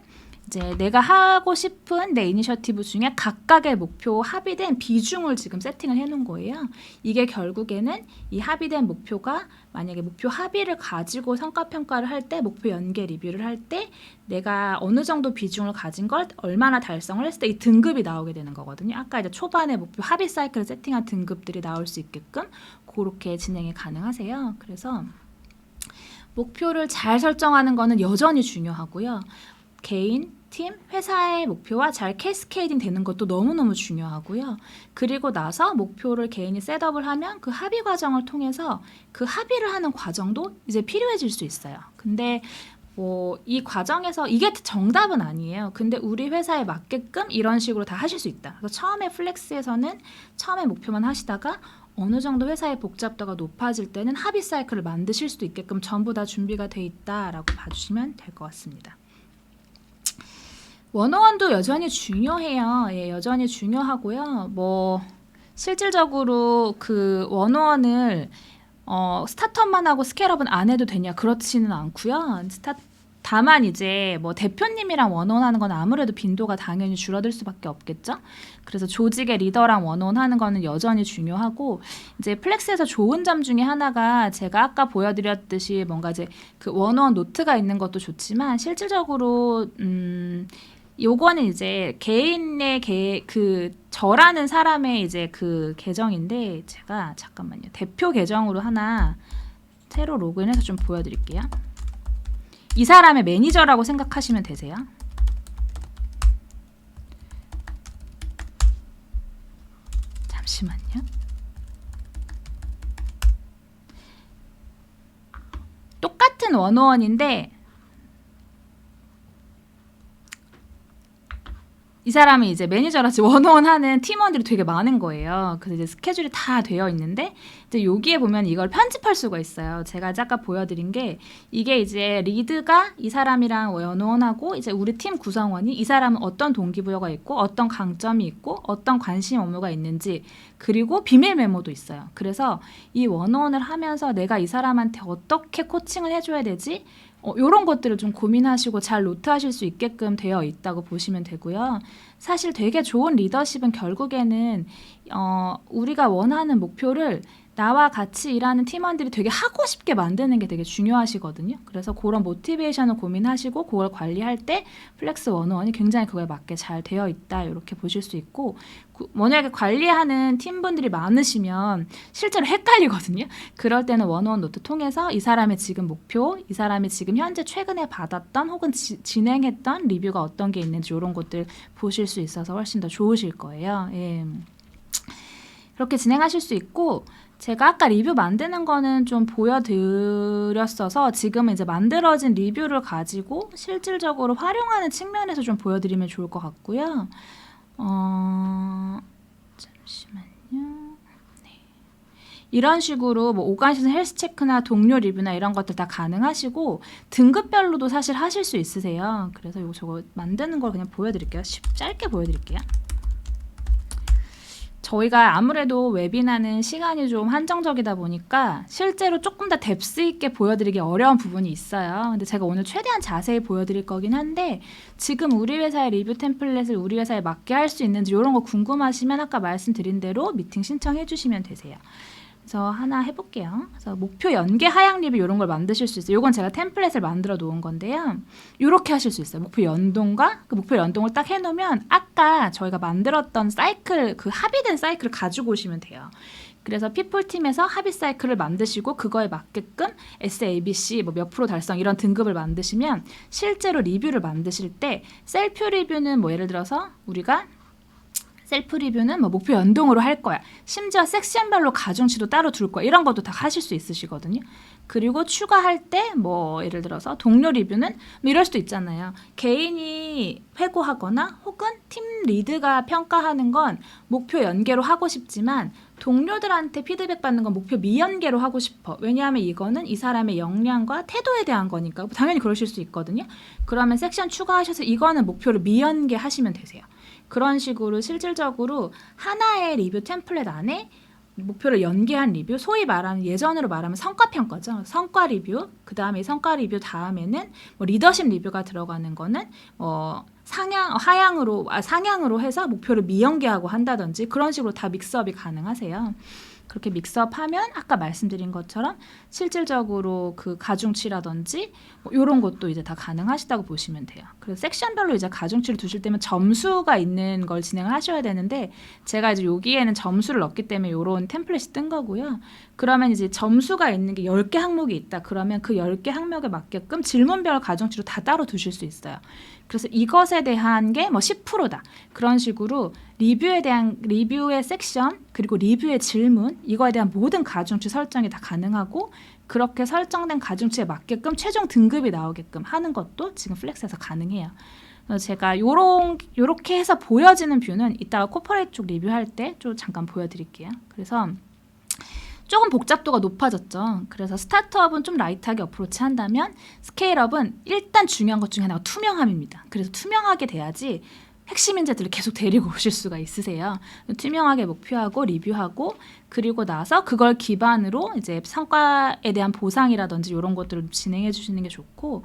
이제 내가 하고 싶은 내 이니셔티브 중에 각각의 목표 합의된 비중을 지금 세팅을 해놓은 거예요. 이게 결국에는 이 합의된 목표가 만약에 목표 합의를 가지고 성과평가를 할 때 목표 연계 리뷰를 할 때 내가 어느 정도 비중을 가진 걸 얼마나 달성을 했을 때 이 등급이 나오게 되는 거거든요. 아까 이제 초반에 목표 합의 사이클을 세팅한 등급들이 나올 수 있게끔 그렇게 진행이 가능하세요. 그래서 목표를 잘 설정하는 거는 여전히 중요하고요. 개인, 팀, 회사의 목표와 잘 캐스케이딩 되는 것도 너무너무 중요하고요. 그리고 나서 목표를 개인이 셋업을 하면 그 합의 과정을 통해서 그 합의를 하는 과정도 이제 필요해질 수 있어요. 근데 뭐 이 과정에서 이게 정답은 아니에요. 근데 우리 회사에 맞게끔 이런 식으로 다 하실 수 있다. 그래서 처음에 플렉스에서는 처음에 목표만 하시다가 어느 정도 회사의 복잡도가 높아질 때는 합의 사이클을 만드실 수도 있게끔 전부 다 준비가 돼 있다라고 봐주시면 될 것 같습니다. 원어원도 여전히 중요해요. 예, 여전히 중요하고요. 뭐 실질적으로 그 원어원을 스타트업만 하고 스케일업은 안 해도 되냐 그렇지는 않고요. 다만 이제 뭐 대표님이랑 원어원 하는 건 아무래도 빈도가 당연히 줄어들 수밖에 없겠죠. 그래서 조직의 리더랑 원어원 하는 거는 여전히 중요하고 이제 플렉스에서 좋은 점 중에 하나가 제가 아까 보여드렸듯이 뭔가 이제 그 원어원 노트가 있는 것도 좋지만 실질적으로 요거는 이제 개인의 그 저라는 사람의 이제 그 계정인데 제가 잠깐만요. 대표 계정으로 하나 새로 로그인해서 좀 보여드릴게요. 이 사람의 매니저라고 생각하시면 되세요. 잠시만요. 똑같은 원어원인데 이 사람이 이제 매니저라서 원어원 하는 팀원들이 되게 많은 거예요. 그래서 이제 스케줄이 다 되어 있는데 이제 여기에 보면 이걸 편집할 수가 있어요. 제가 아까 보여드린 게 이게 이제 리드가 이 사람이랑 원어원하고 이제 우리 팀 구성원이 이 사람은 어떤 동기부여가 있고 어떤 강점이 있고 어떤 관심 업무가 있는지 그리고 비밀 메모도 있어요. 그래서 이 원어원을 하면서 내가 이 사람한테 어떻게 코칭을 해줘야 되지? 이런 것들을 좀 고민하시고 잘 노트하실 수 있게끔 되어 있다고 보시면 되고요. 사실 되게 좋은 리더십은 결국에는 우리가 원하는 목표를 나와 같이 일하는 팀원들이 되게 하고 싶게 만드는 게 되게 중요하시거든요. 그래서 그런 모티베이션을 고민하시고 그걸 관리할 때 플렉스 원어원이 굉장히 그거에 맞게 잘 되어 있다 이렇게 보실 수 있고 만약에 관리하는 팀분들이 많으시면 실제로 헷갈리거든요. 그럴 때는 원어원 노트 통해서 이 사람의 지금 목표, 이 사람이 지금 현재 최근에 받았던 혹은 진행했던 리뷰가 어떤 게 있는지 이런 것들 보실 수 있어서 훨씬 더 좋으실 거예요. 예. 그렇게 진행하실 수 있고 제가 아까 리뷰 만드는 거는 좀 보여드렸어서 지금은 이제 만들어진 리뷰를 가지고 실질적으로 활용하는 측면에서 좀 보여드리면 좋을 것 같고요. 잠시만요. 네. 이런 식으로 뭐 오가니제이션 헬스 체크나 동료 리뷰나 이런 것들 다 가능하시고 등급별로도 사실 하실 수 있으세요. 그래서 저거 만드는 걸 그냥 보여드릴게요. 짧게 보여드릴게요. 저희가 아무래도 웨비나는 시간이 좀 한정적이다 보니까 실제로 조금 더 뎁스 있게 보여드리기 어려운 부분이 있어요. 근데 제가 오늘 최대한 자세히 보여드릴 거긴 한데 지금 우리 회사의 리뷰 템플릿을 우리 회사에 맞게 할 수 있는지 이런 거 궁금하시면 아까 말씀드린 대로 미팅 신청해 주시면 되세요. 그래서 하나 해볼게요. 그래서 목표 연계 하향 리뷰 이런 걸 만드실 수 있어요. 이건 제가 템플릿을 만들어 놓은 건데요. 이렇게 하실 수 있어요. 목표 연동과 그 목표 연동을 딱 해놓으면 아까 저희가 만들었던 사이클, 그 합의된 사이클을 가지고 오시면 돼요. 그래서 피플팀에서 합의 사이클을 만드시고 그거에 맞게끔 SABC 뭐 몇 프로 달성 이런 등급을 만드시면 실제로 리뷰를 만드실 때 셀프 리뷰는 뭐 예를 들어서 우리가 셀프 리뷰는 뭐 목표 연동으로 할 거야. 심지어 섹션별로 가중치도 따로 둘 거야. 이런 것도 다 하실 수 있으시거든요. 그리고 추가할 때 뭐 예를 들어서 동료 리뷰는 뭐 이럴 수도 있잖아요. 개인이 회고하거나 혹은 팀 리드가 평가하는 건 목표 연계로 하고 싶지만 동료들한테 피드백 받는 건 목표 미연계로 하고 싶어. 왜냐하면 이거는 이 사람의 역량과 태도에 대한 거니까. 당연히 그러실 수 있거든요. 그러면 섹션 추가하셔서 이거는 목표를 미연계 하시면 되세요. 그런 식으로 실질적으로 하나의 리뷰 템플릿 안에 목표를 연계한 리뷰, 소위 말하는 예전으로 말하면 성과평가죠. 성과 리뷰, 그 다음에 성과 리뷰 다음에는 뭐 리더십 리뷰가 들어가는 거는 상향으로 해서 목표를 미연계하고 한다든지 그런 식으로 다 믹스업이 가능하세요. 그렇게 믹스업하면 아까 말씀드린 것처럼 실질적으로 그 가중치라든지 뭐 이런 것도 이제 다 가능하시다고 보시면 돼요. 그래서 섹션별로 이제 가중치를 두실 때면 점수가 있는 걸 진행을 하셔야 되는데 제가 이제 여기에는 점수를 넣기 때문에 이런 템플릿이 뜬 거고요. 그러면 이제 점수가 있는 게 10개 항목이 있다. 그러면 그 10개 항목에 맞게끔 질문별 가중치로 다 따로 두실 수 있어요. 그래서 이것에 대한 게 뭐 10%다. 그런 식으로 리뷰의 섹션 그리고 리뷰의 질문 이거에 대한 모든 가중치 설정이 다 가능하고 그렇게 설정된 가중치에 맞게끔 최종 등급이 나오게끔 하는 것도 지금 플렉스에서 가능해요. 제가 요렇게 해서 보여지는 뷰는 이따가 코퍼레이트 쪽 리뷰할 때 좀 잠깐 보여드릴게요. 그래서 조금 복잡도가 높아졌죠. 그래서 스타트업은 좀 라이트하게 어프로치 한다면 스케일업은 일단 중요한 것 중에 하나가 투명함입니다. 그래서 투명하게 돼야지 핵심 인재들을 계속 데리고 오실 수가 있으세요. 투명하게 목표하고 리뷰하고 그리고 나서 그걸 기반으로 이제 성과에 대한 보상이라든지 이런 것들을 진행해 주시는 게 좋고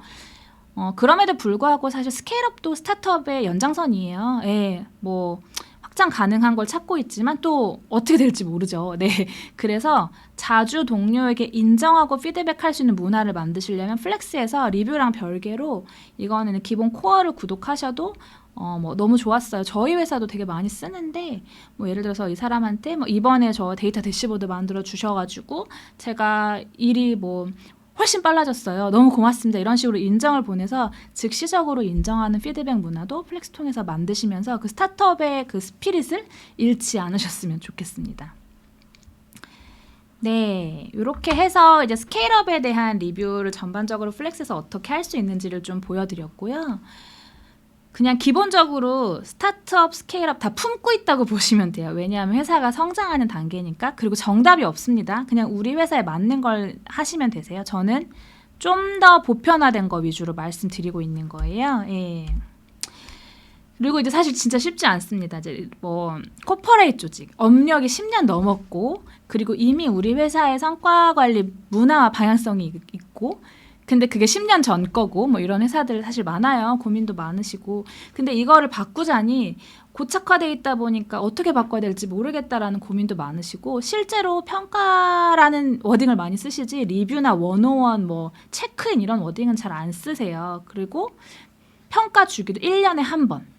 그럼에도 불구하고 사실 스케일업도 스타트업의 연장선이에요. 예, 뭐 확장 가능한 걸 찾고 있지만 또 어떻게 될지 모르죠. 네, 그래서 자주 동료에게 인정하고 피드백할 수 있는 문화를 만드시려면 플렉스에서 리뷰랑 별개로 이거는 기본 코어를 구독하셔도 뭐 너무 좋았어요. 저희 회사도 되게 많이 쓰는데 뭐 예를 들어서 이 사람한테 뭐 이번에 저 데이터 대시보드 만들어 주셔가지고 제가 일이 뭐 훨씬 빨라졌어요. 너무 고맙습니다. 이런 식으로 인정을 보내서 즉시적으로 인정하는 피드백 문화도 플렉스 통해서 만드시면서 그 스타트업의 그 스피릿을 잃지 않으셨으면 좋겠습니다. 네, 이렇게 해서 이제 스케일업에 대한 리뷰를 전반적으로 플렉스에서 어떻게 할 수 있는지를 좀 보여드렸고요. 그냥 기본적으로 스타트업, 스케일업 다 품고 있다고 보시면 돼요. 왜냐하면 회사가 성장하는 단계니까. 그리고 정답이 없습니다. 그냥 우리 회사에 맞는 걸 하시면 되세요. 저는 좀 더 보편화된 거 위주로 말씀드리고 있는 거예요. 예. 그리고 이제 사실 진짜 쉽지 않습니다. 이제 뭐 코퍼레이트 조직, 업력이 10년 넘었고 그리고 이미 우리 회사의 성과 관리 문화와 방향성이 있고 근데 그게 10년 전 거고 뭐 이런 회사들 사실 많아요. 고민도 많으시고. 근데 이거를 바꾸자니 고착화돼 있다 보니까 어떻게 바꿔야 될지 모르겠다라는 고민도 많으시고 실제로 평가라는 워딩을 많이 쓰시지 리뷰나 101 뭐 체크인 이런 워딩은 잘 안 쓰세요. 그리고 평가 주기도 1년에 한 번.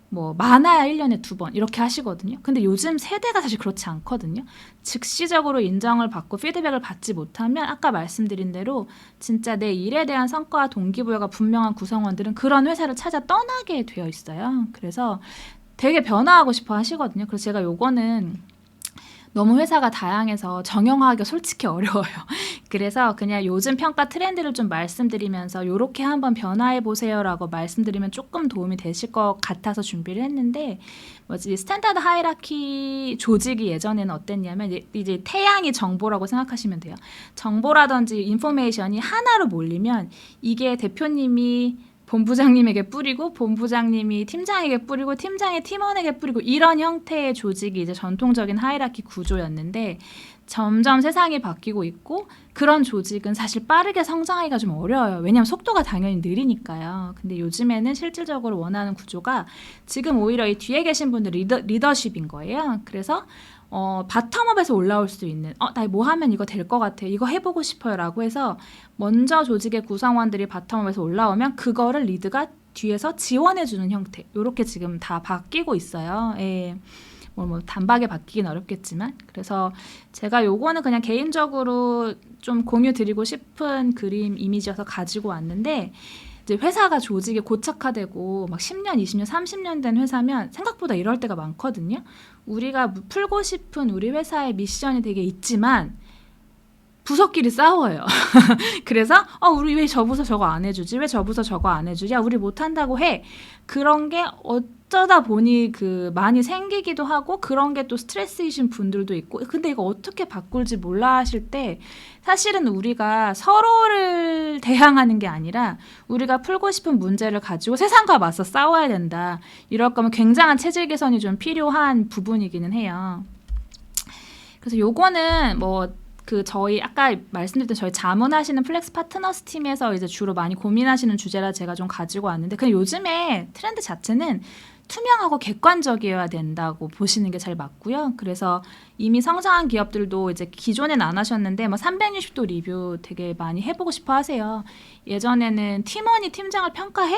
뭐 많아야 1년에 2번 이렇게 하시거든요. 근데 요즘 세대가 사실 그렇지 않거든요. 즉시적으로 인정을 받고 피드백을 받지 못하면 아까 말씀드린 대로 진짜 내 일에 대한 성과와 동기부여가 분명한 구성원들은 그런 회사를 찾아 떠나게 되어 있어요. 그래서 되게 변화하고 싶어 하시거든요. 그래서 제가 요거는 너무 회사가 다양해서 정형화하기가 솔직히 어려워요. 그래서 그냥 요즘 평가 트렌드를 좀 말씀드리면서 요렇게 한번 변화해보세요라고 말씀드리면 조금 도움이 되실 것 같아서 준비를 했는데 뭐지 스탠다드 하이라키 조직이 예전에는 어땠냐면 이제 태양이 정보라고 생각하시면 돼요. 정보라든지 인포메이션이 하나로 몰리면 이게 대표님이 본부장님에게 뿌리고 본부장님이 팀장에게 뿌리고 팀장이 팀원에게 뿌리고 이런 형태의 조직이 이제 전통적인 하이라키 구조였는데 점점 세상이 바뀌고 있고 그런 조직은 사실 빠르게 성장하기가 좀 어려워요. 왜냐하면 속도가 당연히 느리니까요. 근데 요즘에는 실질적으로 원하는 구조가 지금 오히려 이 뒤에 계신 분들 리더십인 거예요. 그래서 바텀업에서 올라올 수 있는 나 뭐 하면 이거 될 것 같아 이거 해보고 싶어요 라고 해서 먼저 조직의 구성원들이 바텀업에서 올라오면 그거를 리드가 뒤에서 지원해주는 형태 이렇게 지금 다 바뀌고 있어요. 예. 뭐 단박에 바뀌긴 어렵겠지만 그래서 제가 요거는 그냥 개인적으로 좀 공유 드리고 싶은 그림 이미지여서 가지고 왔는데 이제 회사가 조직이 고착화되고 막 10년, 20년, 30년 된 회사면 생각보다 이럴 때가 많거든요. 우리가 풀고 싶은 우리 회사의 미션이 되게 있지만 부서끼리 싸워요. 그래서 우리 왜 저 부서 저거 안 해주지? 왜 저 부서 저거 안 해주지? 야, 우리 못한다고 해. 그런 게 어쩌다 보니 많이 생기기도 하고 그런 게 또 스트레스이신 분들도 있고 근데 이거 어떻게 바꿀지 몰라 하실 때 사실은 우리가 서로를 대항하는 게 아니라 우리가 풀고 싶은 문제를 가지고 세상과 맞서 싸워야 된다. 이럴 거면 굉장한 체질 개선이 좀 필요한 부분이기는 해요. 그래서 요거는 저희 아까 말씀드렸던 저희 자문하시는 플렉스 파트너스 팀에서 이제 주로 많이 고민하시는 주제라 제가 좀 가지고 왔는데 그냥 요즘에 트렌드 자체는 투명하고 객관적이어야 된다고 보시는 게 제일 맞고요. 그래서 이미 성장한 기업들도 이제 기존엔 안 하셨는데 360도 리뷰 되게 많이 해보고 싶어 하세요. 예전에는 팀원이 팀장을 평가해?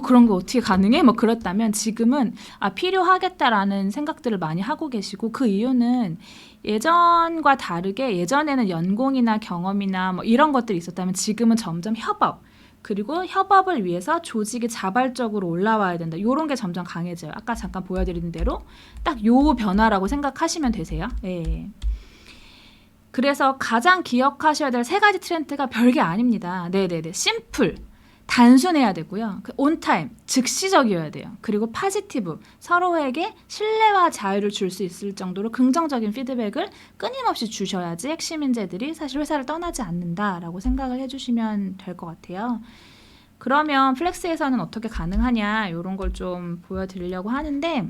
그런 거 어떻게 가능해? 그렇다면 지금은 필요하겠다라는 생각들을 많이 하고 계시고 그 이유는 예전과 다르게 예전에는 연공이나 경험이나 이런 것들이 있었다면 지금은 점점 협업 그리고 협업을 위해서 조직이 자발적으로 올라와야 된다. 이런 게 점점 강해져요. 아까 잠깐 보여드린 대로 딱 요 변화라고 생각하시면 되세요. 네. 그래서 가장 기억하셔야 될 3가지 트렌드가 별게 아닙니다. 네네네. 심플. 단순해야 되고요. 온타임, 즉시적이어야 돼요. 그리고 파지티브, 서로에게 신뢰와 자유를 줄 수 있을 정도로 긍정적인 피드백을 끊임없이 주셔야지 핵심 인재들이 사실 회사를 떠나지 않는다라고 생각을 해주시면 될 것 같아요. 그러면 플렉스에서는 어떻게 가능하냐 이런 걸 좀 보여드리려고 하는데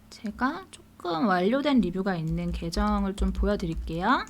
제가 조금 완료된 리뷰가 있는 계정을 좀 보여드릴게요.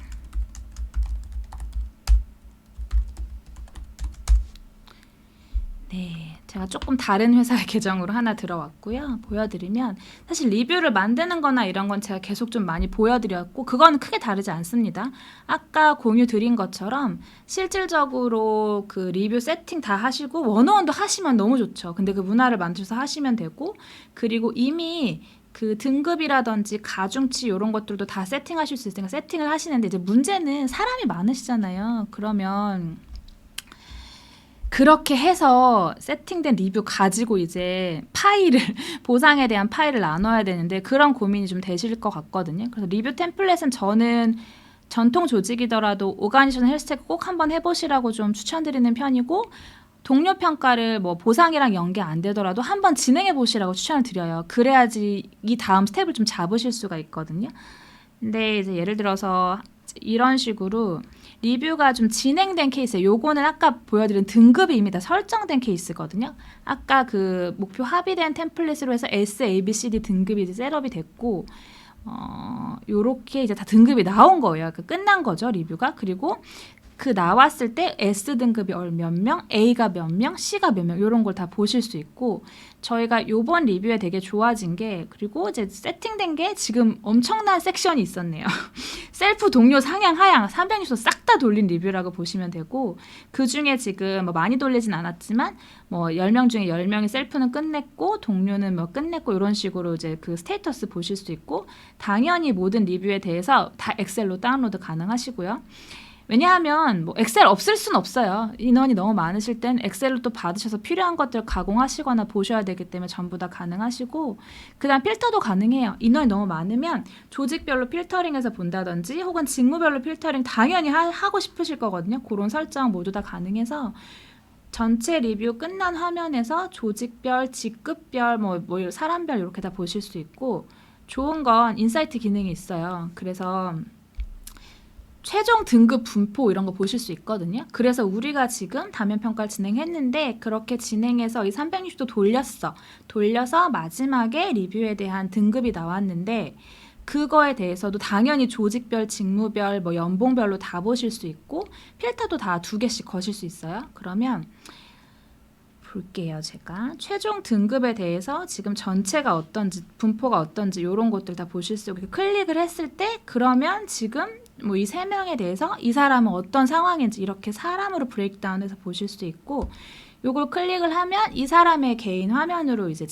네, 제가 조금 다른 회사의 계정으로 하나 들어왔고요. 보여드리면 사실 리뷰를 만드는 거나 이런 건 제가 계속 좀 많이 보여드렸고 그건 크게 다르지 않습니다. 아까 공유 드린 것처럼 실질적으로 그 리뷰 세팅 다 하시고 원어원도 하시면 너무 좋죠. 근데 그 문화를 만들어서 하시면 되고 그리고 이미 그 등급이라든지 가중치 이런 것들도 다 세팅하실 수 있으니까 세팅을 하시는데 이제 문제는 사람이 많으시잖아요. 그러면 그렇게 해서 세팅된 리뷰 가지고 이제 파일을 보상에 대한 파일을 나눠야 되는데 그런 고민이 좀 되실 것 같거든요. 그래서 리뷰 템플릿은 저는 전통 조직이더라도 오가니제이션 헬스테크 꼭 한번 해보시라고 좀 추천드리는 편이고 동료 평가를 보상이랑 연계 안 되더라도 한번 진행해 보시라고 추천을 드려요. 그래야지 이 다음 스텝을 좀 잡으실 수가 있거든요. 근데 이제 예를 들어서 이런 식으로 리뷰가 좀 진행된 케이스, 요거는 아까 보여드린 등급이 이미 다 설정된 케이스거든요. 아까 그 목표 합의된 템플릿으로 해서 S, A, B, C, D 등급이 이제 셋업이 됐고 요렇게 이제 다 등급이 나온 거예요. 끝난 거죠, 리뷰가. 그리고 그 나왔을 때 S 등급이 몇 명, A가 몇 명, C가 몇 명 이런 걸 다 보실 수 있고 저희가 요번 리뷰에 되게 좋아진 게 그리고 이제 세팅된 게 지금 엄청난 섹션이 있었네요. 셀프 동료 상향 하향 360도 싹 다 돌린 리뷰라고 보시면 되고 그 중에 지금 많이 돌리진 않았지만 10명 중에 10명이 셀프는 끝냈고 동료는 끝냈고 이런 식으로 이제 그 스테이터스 보실 수 있고 당연히 모든 리뷰에 대해서 다 엑셀로 다운로드 가능하시고요. 왜냐하면 엑셀 없을 순 없어요. 인원이 너무 많으실 땐 엑셀로 또 받으셔서 필요한 것들 가공하시거나 보셔야 되기 때문에 전부 다 가능하시고 그 다음 필터도 가능해요. 인원이 너무 많으면 조직별로 필터링해서 본다든지 혹은 직무별로 필터링 당연히 하고 싶으실 거거든요. 그런 설정 모두 다 가능해서 전체 리뷰 끝난 화면에서 조직별, 직급별, 사람별 이렇게 다 보실 수 있고 좋은 건 인사이트 기능이 있어요. 그래서 최종 등급 분포 이런 거 보실 수 있거든요. 그래서 우리가 지금 다면 평가를 진행했는데 그렇게 진행해서 이 360도 돌려서 마지막에 리뷰에 대한 등급이 나왔는데 그거에 대해서도 당연히 조직별, 직무별, 연봉별로 다 보실 수 있고 필터도 다 2개씩 거실 수 있어요. 그러면 볼게요. 제가 최종 등급에 대해서 지금 전체가 어떤지 분포가 어떤지 이런 것들 다 보실 수 있고 클릭을 했을 때 그러면 지금 이 3명에 대해서 이 사람은 어떤 상황인지 이렇게 사람으로 브레이크다운해서 보실 수 있고 요걸 클릭을 하면 이 사람의 개인 화면으로 이제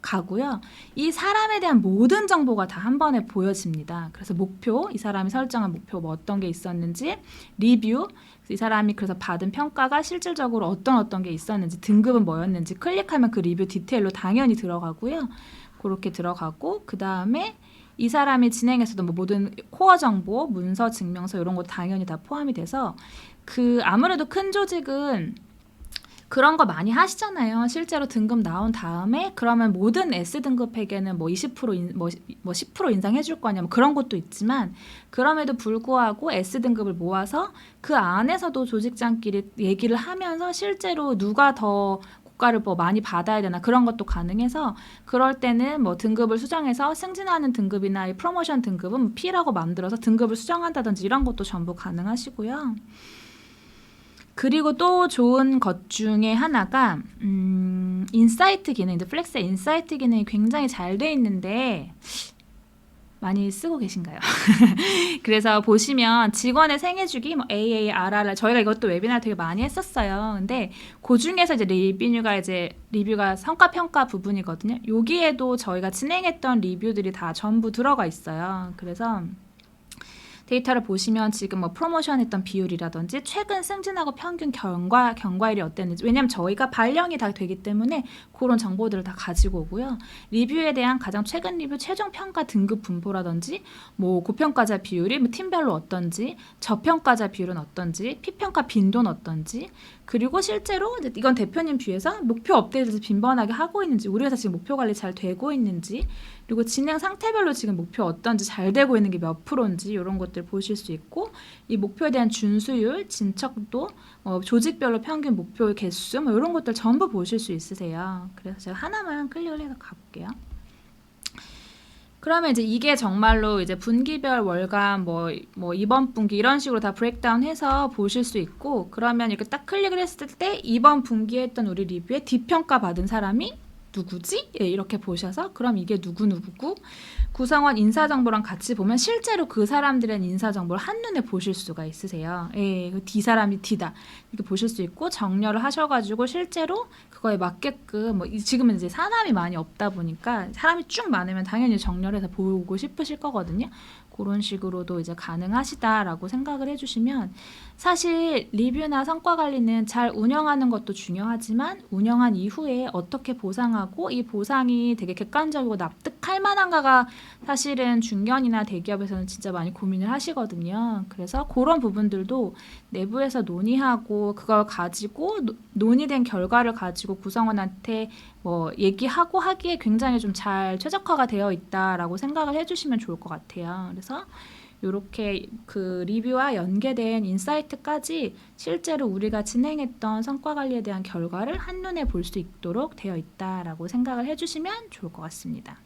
가고요. 이 사람에 대한 모든 정보가 다 한 번에 보여집니다. 그래서 목표, 이 사람이 설정한 목표 뭐 어떤 게 있었는지, 리뷰, 이 사람이 그래서 받은 평가가 실질적으로 어떤 게 있었는지, 등급은 뭐였는지 클릭하면 그 리뷰 디테일로 당연히 들어가고요. 그렇게 들어가고 그 다음에 이 사람이 진행했었던 뭐 모든 코어 정보, 문서, 증명서 이런 거 당연히 다 포함이 돼서 그 아무래도 큰 조직은 그런 거 많이 하시잖아요. 실제로 등급 나온 다음에 그러면 모든 S등급에게는 뭐 20% 뭐 10% 인상해 줄 거냐 뭐 그런 것도 있지만 그럼에도 불구하고 S등급을 모아서 그 안에서도 조직장끼리 얘기를 하면서 실제로 누가 더 고가를 뭐 많이 받아야 되나 그런 것도 가능해서 그럴 때는 뭐 등급을 수정해서 승진하는 등급이나 이 프로모션 등급은 뭐 P라고 만들어서 등급을 수정한다든지 이런 것도 전부 가능하시고요. 그리고 또 좋은 것 중에 하나가 인사이트 기능인데 플렉스의 인사이트 기능이 굉장히 잘 돼 있는데 많이 쓰고 계신가요? 그래서 보시면 직원의 생애주기 뭐 AARR 저희가 이것도 웨비나를 되게 많이 했었어요. 근데 그 중에서 이제 리뷰가 성과 평가 부분이거든요. 여기에도 저희가 진행했던 리뷰들이 다 전부 들어가 있어요. 그래서 데이터를 보시면 지금 뭐 프로모션 했던 비율이라든지 최근 승진하고 평균 경과일이 어땠는지 왜냐하면 저희가 발령이 다 되기 때문에 그런 정보들을 다 가지고 오고요. 리뷰에 대한 가장 최근 리뷰 최종 평가 등급 분포라든지 뭐 고평가자 비율이 뭐 팀별로 어떤지 저평가자 비율은 어떤지 피평가 빈도는 어떤지 그리고 실제로 이건 대표님 뷰에서 목표 업데이트를 빈번하게 하고 있는지 우리 회사 지금 목표 관리 잘 되고 있는지 그리고 진행 상태별로 지금 목표 어떤지 잘 되고 있는 게 몇 프로인지 이런 것들 보실 수 있고 이 목표에 대한 준수율, 진척도, 조직별로 평균 목표 개수 뭐 이런 것들 전부 보실 수 있으세요. 그래서 제가 하나만 클릭을 해서 가볼게요. 그러면 이제 이게 정말로 이제 분기별 월간 뭐 이번 분기 이런 식으로 다 브레이크다운해서 보실 수 있고 그러면 이렇게 딱 클릭을 했을 때 이번 분기에 했던 우리 리뷰에 D평가 받은 사람이 누구지? 예, 이렇게 보셔서 그럼 이게 누구누구고 구성원 인사정보랑 같이 보면 실제로 그 사람들의 인사정보를 한눈에 보실 수가 있으세요. 예, D 사람이 D다 이렇게 보실 수 있고 정렬을 하셔가지고 실제로 그거에 맞게끔 뭐 지금은 이제 사람이 많이 없다 보니까 사람이 쭉 많으면 당연히 정렬해서 보고 싶으실 거거든요. 그런 식으로도 이제 가능하시다라고 생각을 해주시면 사실 리뷰나 성과 관리는 잘 운영하는 것도 중요하지만 운영한 이후에 어떻게 보상하고 이 보상이 되게 객관적이고 납득할 만한가가 사실은 중견이나 대기업에서는 진짜 많이 고민을 하시거든요. 그래서 그런 부분들도 내부에서 논의하고 그걸 가지고 논의된 결과를 가지고 구성원한테 뭐 얘기하고 하기에 굉장히 좀 잘 최적화가 되어 있다라고 생각을 해주시면 좋을 것 같아요. 그래서 이렇게 그 리뷰와 연계된 인사이트까지 실제로 우리가 진행했던 성과 관리에 대한 결과를 한눈에 볼 수 있도록 되어 있다라고 생각을 해주시면 좋을 것 같습니다.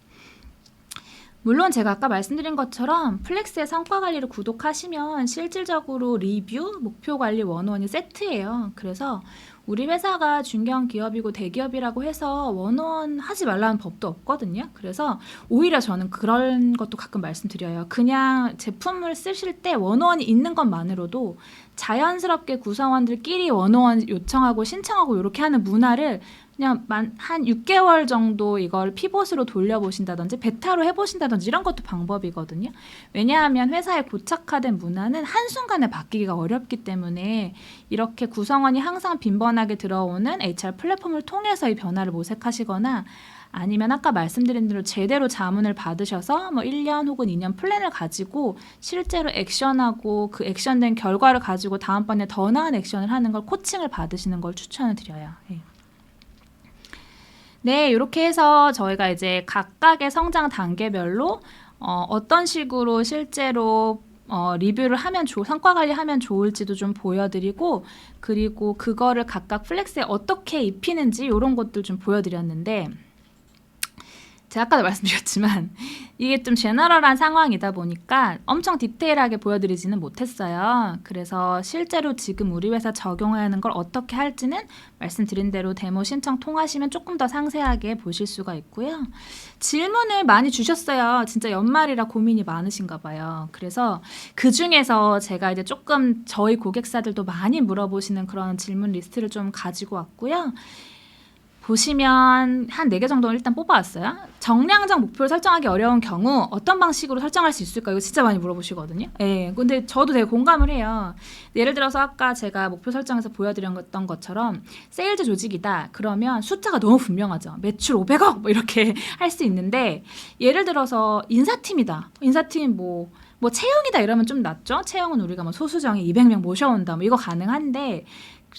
물론 제가 아까 말씀드린 것처럼 플렉스의 성과 관리를 구독하시면 실질적으로 리뷰, 목표 관리 원원이 세트예요. 그래서 우리 회사가 중견 기업이고 대기업이라고 해서 원원 하지 말라는 법도 없거든요. 그래서 오히려 저는 그런 것도 가끔 말씀드려요. 그냥 제품을 쓰실 때 원원이 있는 것만으로도 자연스럽게 구성원들끼리 원원 요청하고 신청하고 이렇게 하는 문화를 그냥 한 6개월 정도 이걸 피봇으로 돌려보신다든지 베타로 해보신다든지 이런 것도 방법이거든요. 왜냐하면 회사의 고착화된 문화는 한순간에 바뀌기가 어렵기 때문에 이렇게 구성원이 항상 빈번하게 들어오는 HR 플랫폼을 통해서 이 변화를 모색하시거나 아니면 아까 말씀드린 대로 제대로 자문을 받으셔서 뭐 1년 혹은 2년 플랜을 가지고 실제로 액션하고 그 액션된 결과를 가지고 다음번에 더 나은 액션을 하는 걸 코칭을 받으시는 걸 추천을 드려요. 예. 네, 이렇게 해서 저희가 이제 각각의 성장 단계별로 어떤 식으로 실제로 리뷰를 하면 성과 관리하면 좋을지도 좀 보여드리고 그리고 그거를 각각 플렉스에 어떻게 입히는지 이런 것들 좀 보여드렸는데 제가 아까도 말씀드렸지만 이게 좀 제너럴한 상황이다 보니까 엄청 디테일하게 보여드리지는 못했어요. 그래서 실제로 지금 우리 회사 적용하는 걸 어떻게 할지는 말씀드린 대로 데모 신청 통하시면 조금 더 상세하게 보실 수가 있고요. 질문을 많이 주셨어요. 진짜 연말이라 고민이 많으신가 봐요. 그래서 그 중에서 제가 이제 조금 저희 고객사들도 많이 물어보시는 그런 질문 리스트를 좀 가지고 왔고요. 보시면 한 4개 정도 일단 뽑아왔어요. 정량적 목표를 설정하기 어려운 경우 어떤 방식으로 설정할 수 있을까? 이거 진짜 많이 물어보시거든요. 예, 근데 저도 되게 공감을 해요. 예를 들어서 아까 제가 목표 설정에서 보여드렸던 것처럼 세일즈 조직이다. 그러면 숫자가 너무 분명하죠. 매출 500억 뭐 이렇게 할 수 있는데 예를 들어서 인사팀이다. 인사팀 뭐 채용이다 이러면 좀 낫죠. 채용은 우리가 뭐 소수정예 200명 모셔온다. 뭐 이거 가능한데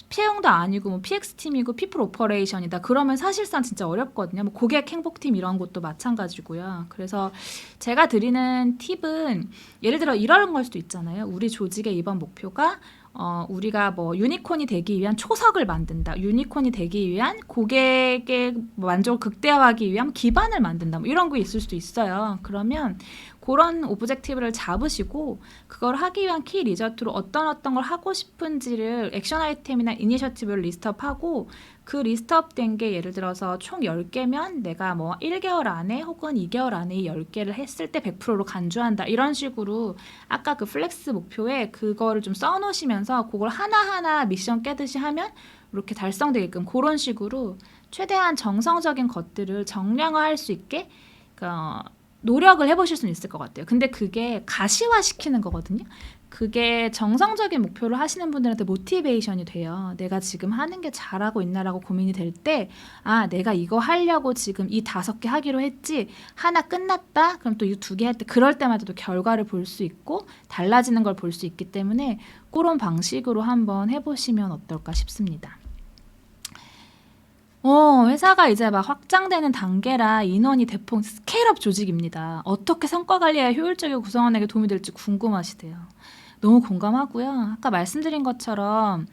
채용도 아니고 뭐 PX팀이고 피플 오퍼레이션이다. 그러면 사실상 진짜 어렵거든요. 뭐 고객 행복팀 이런 것도 마찬가지고요. 그래서 제가 드리는 팁은 예를 들어 이런 걸 수도 있잖아요. 우리 조직의 이번 목표가 우리가 뭐 유니콘이 되기 위한 초석을 만든다. 유니콘이 되기 위한 고객의 만족을 극대화하기 위한 기반을 만든다. 뭐 이런 거 있을 수도 있어요. 그러면 그런 오브젝티브를 잡으시고 그걸 하기 위한 키 리저트로 어떤 걸 하고 싶은지를 액션 아이템이나 이니셔티브를 리스트업하고 그 리스트업된 게 예를 들어서 총 10개면 내가 뭐 1개월 안에 혹은 2개월 안에 이 10개를 했을 때 100%로 간주한다. 이런 식으로 아까 그 플렉스 목표에 그거를 좀 써놓으시면서 그걸 하나하나 미션 깨듯이 하면 이렇게 달성되게끔 그런 식으로 최대한 정성적인 것들을 정량화할 수 있게 노력을 해보실 수는 있을 것 같아요. 근데 그게 가시화시키는 거거든요. 그게 정성적인 목표를 하시는 분들한테 모티베이션이 돼요. 내가 지금 하는 게 잘하고 있나라고 고민이 될 때 내가 이거 하려고 지금 이 5개 하기로 했지 하나 끝났다? 그럼 또 이 2개 할 때 그럴 때마다 또 결과를 볼 수 있고 달라지는 걸 볼 수 있기 때문에 그런 방식으로 한번 해보시면 어떨까 싶습니다. 회사가 이제 막 확장되는 단계라 인원이 대폭 스케일업 조직입니다. 어떻게 성과 관리에 효율적이고 구성원에게 도움이 될지 궁금하시대요. 너무 공감하고요. 아까 말씀드린 것처럼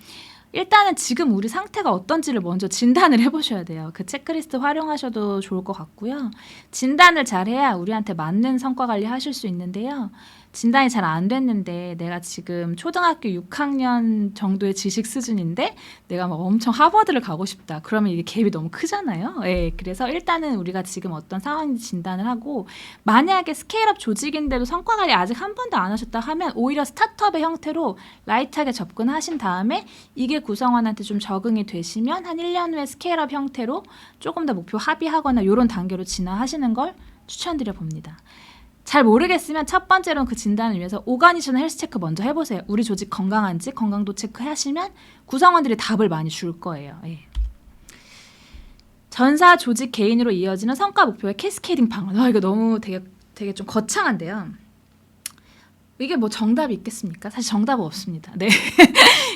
일단은 지금 우리 상태가 어떤지를 먼저 진단을 해보셔야 돼요. 그 체크리스트 활용하셔도 좋을 것 같고요. 진단을 잘해야 우리한테 맞는 성과 관리 하실 수 있는데요. 진단이 잘 안 됐는데 내가 지금 초등학교 6학년 정도의 지식 수준인데 내가 막 엄청 하버드를 가고 싶다. 그러면 이게 갭이 너무 크잖아요. 예, 그래서 일단은 우리가 지금 어떤 상황인지 진단을 하고 만약에 스케일업 조직인데도 성과 관리 아직 한 번도 안 하셨다 하면 오히려 스타트업의 형태로 라이트하게 접근하신 다음에 이게 구성원한테 좀 적응이 되시면 한 1년 후에 스케일업 형태로 조금 더 목표 합의하거나 이런 단계로 진화하시는 걸 추천드려 봅니다. 잘 모르겠으면 첫 번째로는 그 진단을 위해서 오가니션 헬스 체크 먼저 해보세요. 우리 조직 건강한지 건강도 체크하시면 구성원들이 답을 많이 줄 거예요. 예. 전사 조직 개인으로 이어지는 성과 목표의 캐스케이딩 방안. 이거 너무 되게 좀 거창한데요. 이게 뭐 정답이 있겠습니까? 사실 정답은 없습니다. 네.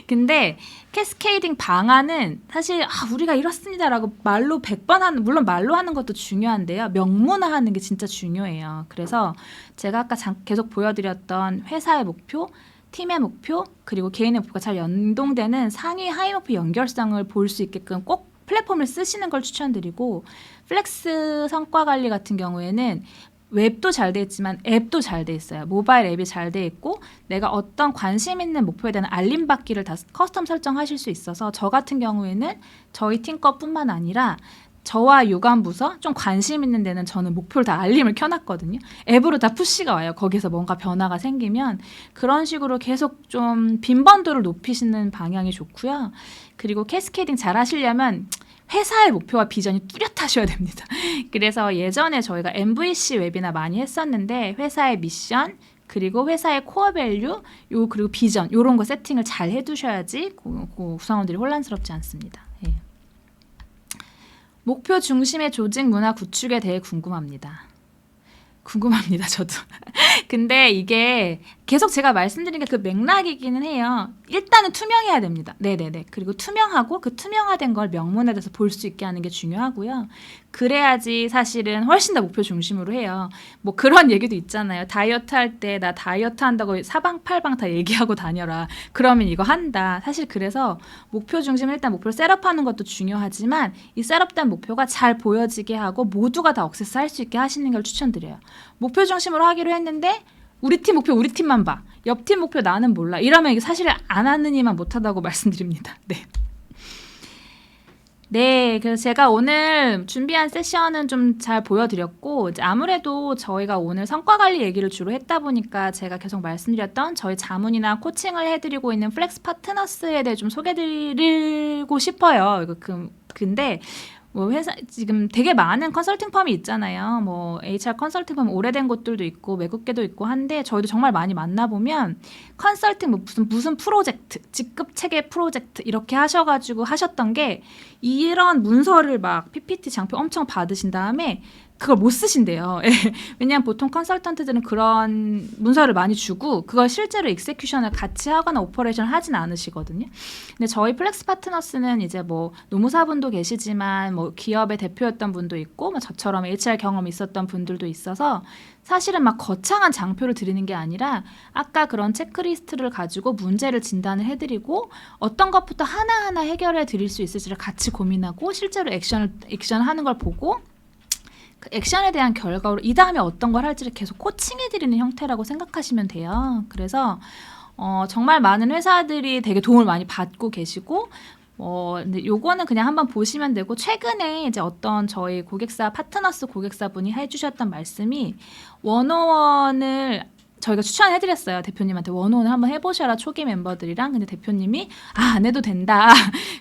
근데 캐스케이딩 방안은 사실 우리가 이렇습니다라고 말로 100번 하는, 물론 말로 하는 것도 중요한데요. 명문화하는 게 진짜 중요해요. 그래서 제가 아까 계속 보여드렸던 회사의 목표, 팀의 목표, 그리고 개인의 목표가 잘 연동되는 상위 하위 목표 연결성을 볼 수 있게끔 꼭 플랫폼을 쓰시는 걸 추천드리고, 플렉스 성과 관리 같은 경우에는 웹도 잘 돼 있지만 앱도 잘 돼 있어요. 모바일 앱이 잘 돼 있고 내가 어떤 관심 있는 목표에 대한 알림 받기를 다 커스텀 설정하실 수 있어서 저 같은 경우에는 저희 팀 것뿐만 아니라 저와 유관 부서 좀 관심 있는 데는 저는 목표를 다 알림을 켜놨거든요. 앱으로 다 푸시가 와요. 거기서 뭔가 변화가 생기면 그런 식으로 계속 좀 빈번도를 높이시는 방향이 좋고요. 그리고 캐스케이딩 잘 하시려면 회사의 목표와 비전이 뚜렷하셔야 됩니다. 그래서 예전에 저희가 MVC 웨비나 많이 했었는데 회사의 미션 그리고 회사의 코어 밸류 그리고 비전 이런 거 세팅을 잘 해두셔야지 구성원들이 혼란스럽지 않습니다. 예. 목표 중심의 조직 문화 구축에 대해 궁금합니다. 저도. 근데 이게 계속 제가 말씀드린 게 그 맥락이기는 해요. 일단은 투명해야 됩니다. 네네네. 그리고 투명하고 그 투명화된 걸 명문에 대해서 볼 수 있게 하는 게 중요하고요. 그래야지 사실은 훨씬 더 목표 중심으로 해요. 뭐 그런 얘기도 있잖아요. 다이어트 할 때 나 다이어트 한다고 사방팔방 다 얘기하고 다녀라. 그러면 이거 한다. 사실 그래서 목표 중심 일단 목표를 셋업하는 것도 중요하지만 이 셋업된 목표가 잘 보여지게 하고 모두가 다 억세스 할 수 있게 하시는 걸 추천드려요. 목표 중심으로 하기로 했는데 우리 팀 목표 우리 팀만 봐. 옆 팀 목표 나는 몰라. 이러면 이게 사실 안 하는 이만 못하다고 말씀드립니다. 네. 네, 그래서 제가 오늘 준비한 세션은 좀 잘 보여드렸고 이제 아무래도 저희가 오늘 성과 관리 얘기를 주로 했다 보니까 제가 계속 말씀드렸던 저희 자문이나 코칭을 해드리고 있는 플렉스 파트너스에 대해 좀 소개드리고 싶어요. 근데 뭐 회사 지금 되게 많은 컨설팅 펌이 있잖아요. 뭐 HR 컨설팅 펌 오래된 곳들도 있고 외국계도 있고 한데 저희도 정말 많이 만나보면 컨설팅 뭐 무슨 프로젝트, 직급 체계 프로젝트 이렇게 하셔가지고 하셨던 게 이런 문서를 막 PPT 장표 엄청 받으신 다음에 그걸 못 쓰신대요. 예. 왜냐하면 보통 컨설턴트들은 그런 문서를 많이 주고 그걸 실제로 익세큐션을 같이 하거나 오퍼레이션을 하진 않으시거든요. 근데 저희 플렉스 파트너스는 이제 뭐 노무사분도 계시지만 뭐 기업의 대표였던 분도 있고 뭐 저처럼 HR 경험이 있었던 분들도 있어서 사실은 막 거창한 장표를 드리는 게 아니라 아까 그런 체크리스트를 가지고 문제를 진단을 해드리고 어떤 것부터 하나하나 해결해 드릴 수 있을지를 같이 고민하고 실제로 액션하는 걸 보고 그 액션에 대한 결과로 이 다음에 어떤 걸 할지를 계속 코칭해드리는 형태라고 생각하시면 돼요. 그래서 정말 많은 회사들이 되게 도움을 많이 받고 계시고 근데 요거는 그냥 한번 보시면 되고 최근에 이제 어떤 저희 고객사 파트너스 고객사분이 해주셨던 말씀이 원어원을 저희가 추천해드렸어요. 대표님한테 원어원을 한번 해보셔라 초기 멤버들이랑. 근데 대표님이 안 해도 된다.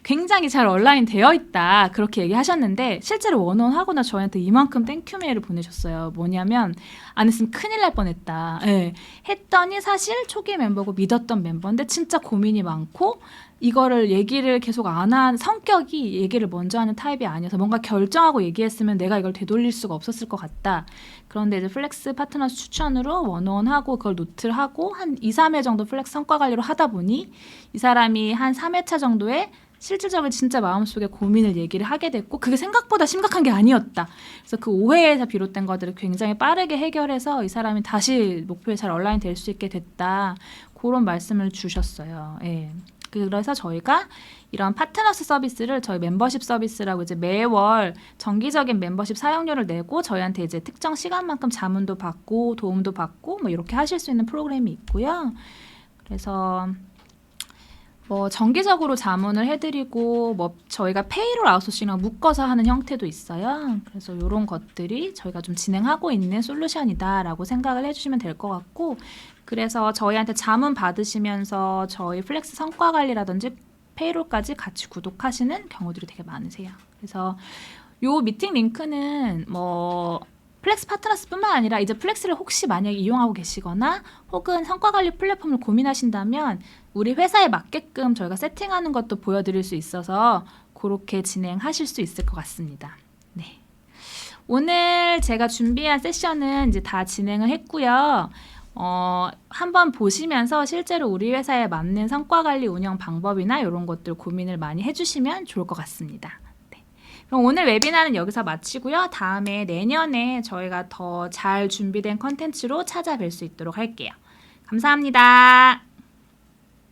굉장히 잘 온라인 되어 있다. 그렇게 얘기하셨는데 실제로 원어원 하고 나 저한테 이만큼 땡큐 메일을 보내셨어요. 뭐냐면 안 했으면 큰일 날 뻔했다. 네. 했더니 사실 초기 멤버고 믿었던 멤버인데 진짜 고민이 많고 이거를 얘기를 계속 안 한 성격이 얘기를 먼저 하는 타입이 아니어서 뭔가 결정하고 얘기했으면 내가 이걸 되돌릴 수가 없었을 것 같다. 그런데 이제 플렉스 파트너스 추천으로 원어원하고 그걸 노트를 하고 한 2, 3회 정도 플렉스 성과 관리로 하다 보니 이 사람이 한 3회차 정도에 실질적으로 진짜 마음속에 고민을 얘기를 하게 됐고 그게 생각보다 심각한 게 아니었다. 그래서 그 오해에서 비롯된 것들을 굉장히 빠르게 해결해서 이 사람이 다시 목표에 잘 얼라인 될 수 있게 됐다. 그런 말씀을 주셨어요. 예. 그래서 저희가 이런 파트너스 서비스를 저희 멤버십 서비스라고 이제 매월 정기적인 멤버십 사용료를 내고 저희한테 이제 특정 시간만큼 자문도 받고 도움도 받고 뭐 이렇게 하실 수 있는 프로그램이 있고요. 그래서 뭐 정기적으로 자문을 해드리고 뭐 저희가 페이롤 아웃소싱이랑 묶어서 하는 형태도 있어요. 그래서 이런 것들이 저희가 좀 진행하고 있는 솔루션이다라고 생각을 해주시면 될 것 같고 그래서 저희한테 자문 받으시면서 저희 플렉스 성과 관리라든지 페이롤까지 같이 구독하시는 경우들이 되게 많으세요. 그래서 요 미팅 링크는 뭐 플렉스 파트너스뿐만 아니라 이제 플렉스를 혹시 만약에 이용하고 계시거나 혹은 성과 관리 플랫폼을 고민하신다면 우리 회사에 맞게끔 저희가 세팅하는 것도 보여드릴 수 있어서 그렇게 진행하실 수 있을 것 같습니다. 네. 오늘 제가 준비한 세션은 이제 다 진행을 했고요. 한번 보시면서 실제로 우리 회사에 맞는 성과 관리 운영 방법이나 이런 것들 고민을 많이 해주시면 좋을 것 같습니다. 네. 그럼 오늘 웨비나는 여기서 마치고요. 다음에 내년에 저희가 더 잘 준비된 컨텐츠로 찾아뵐 수 있도록 할게요. 감사합니다.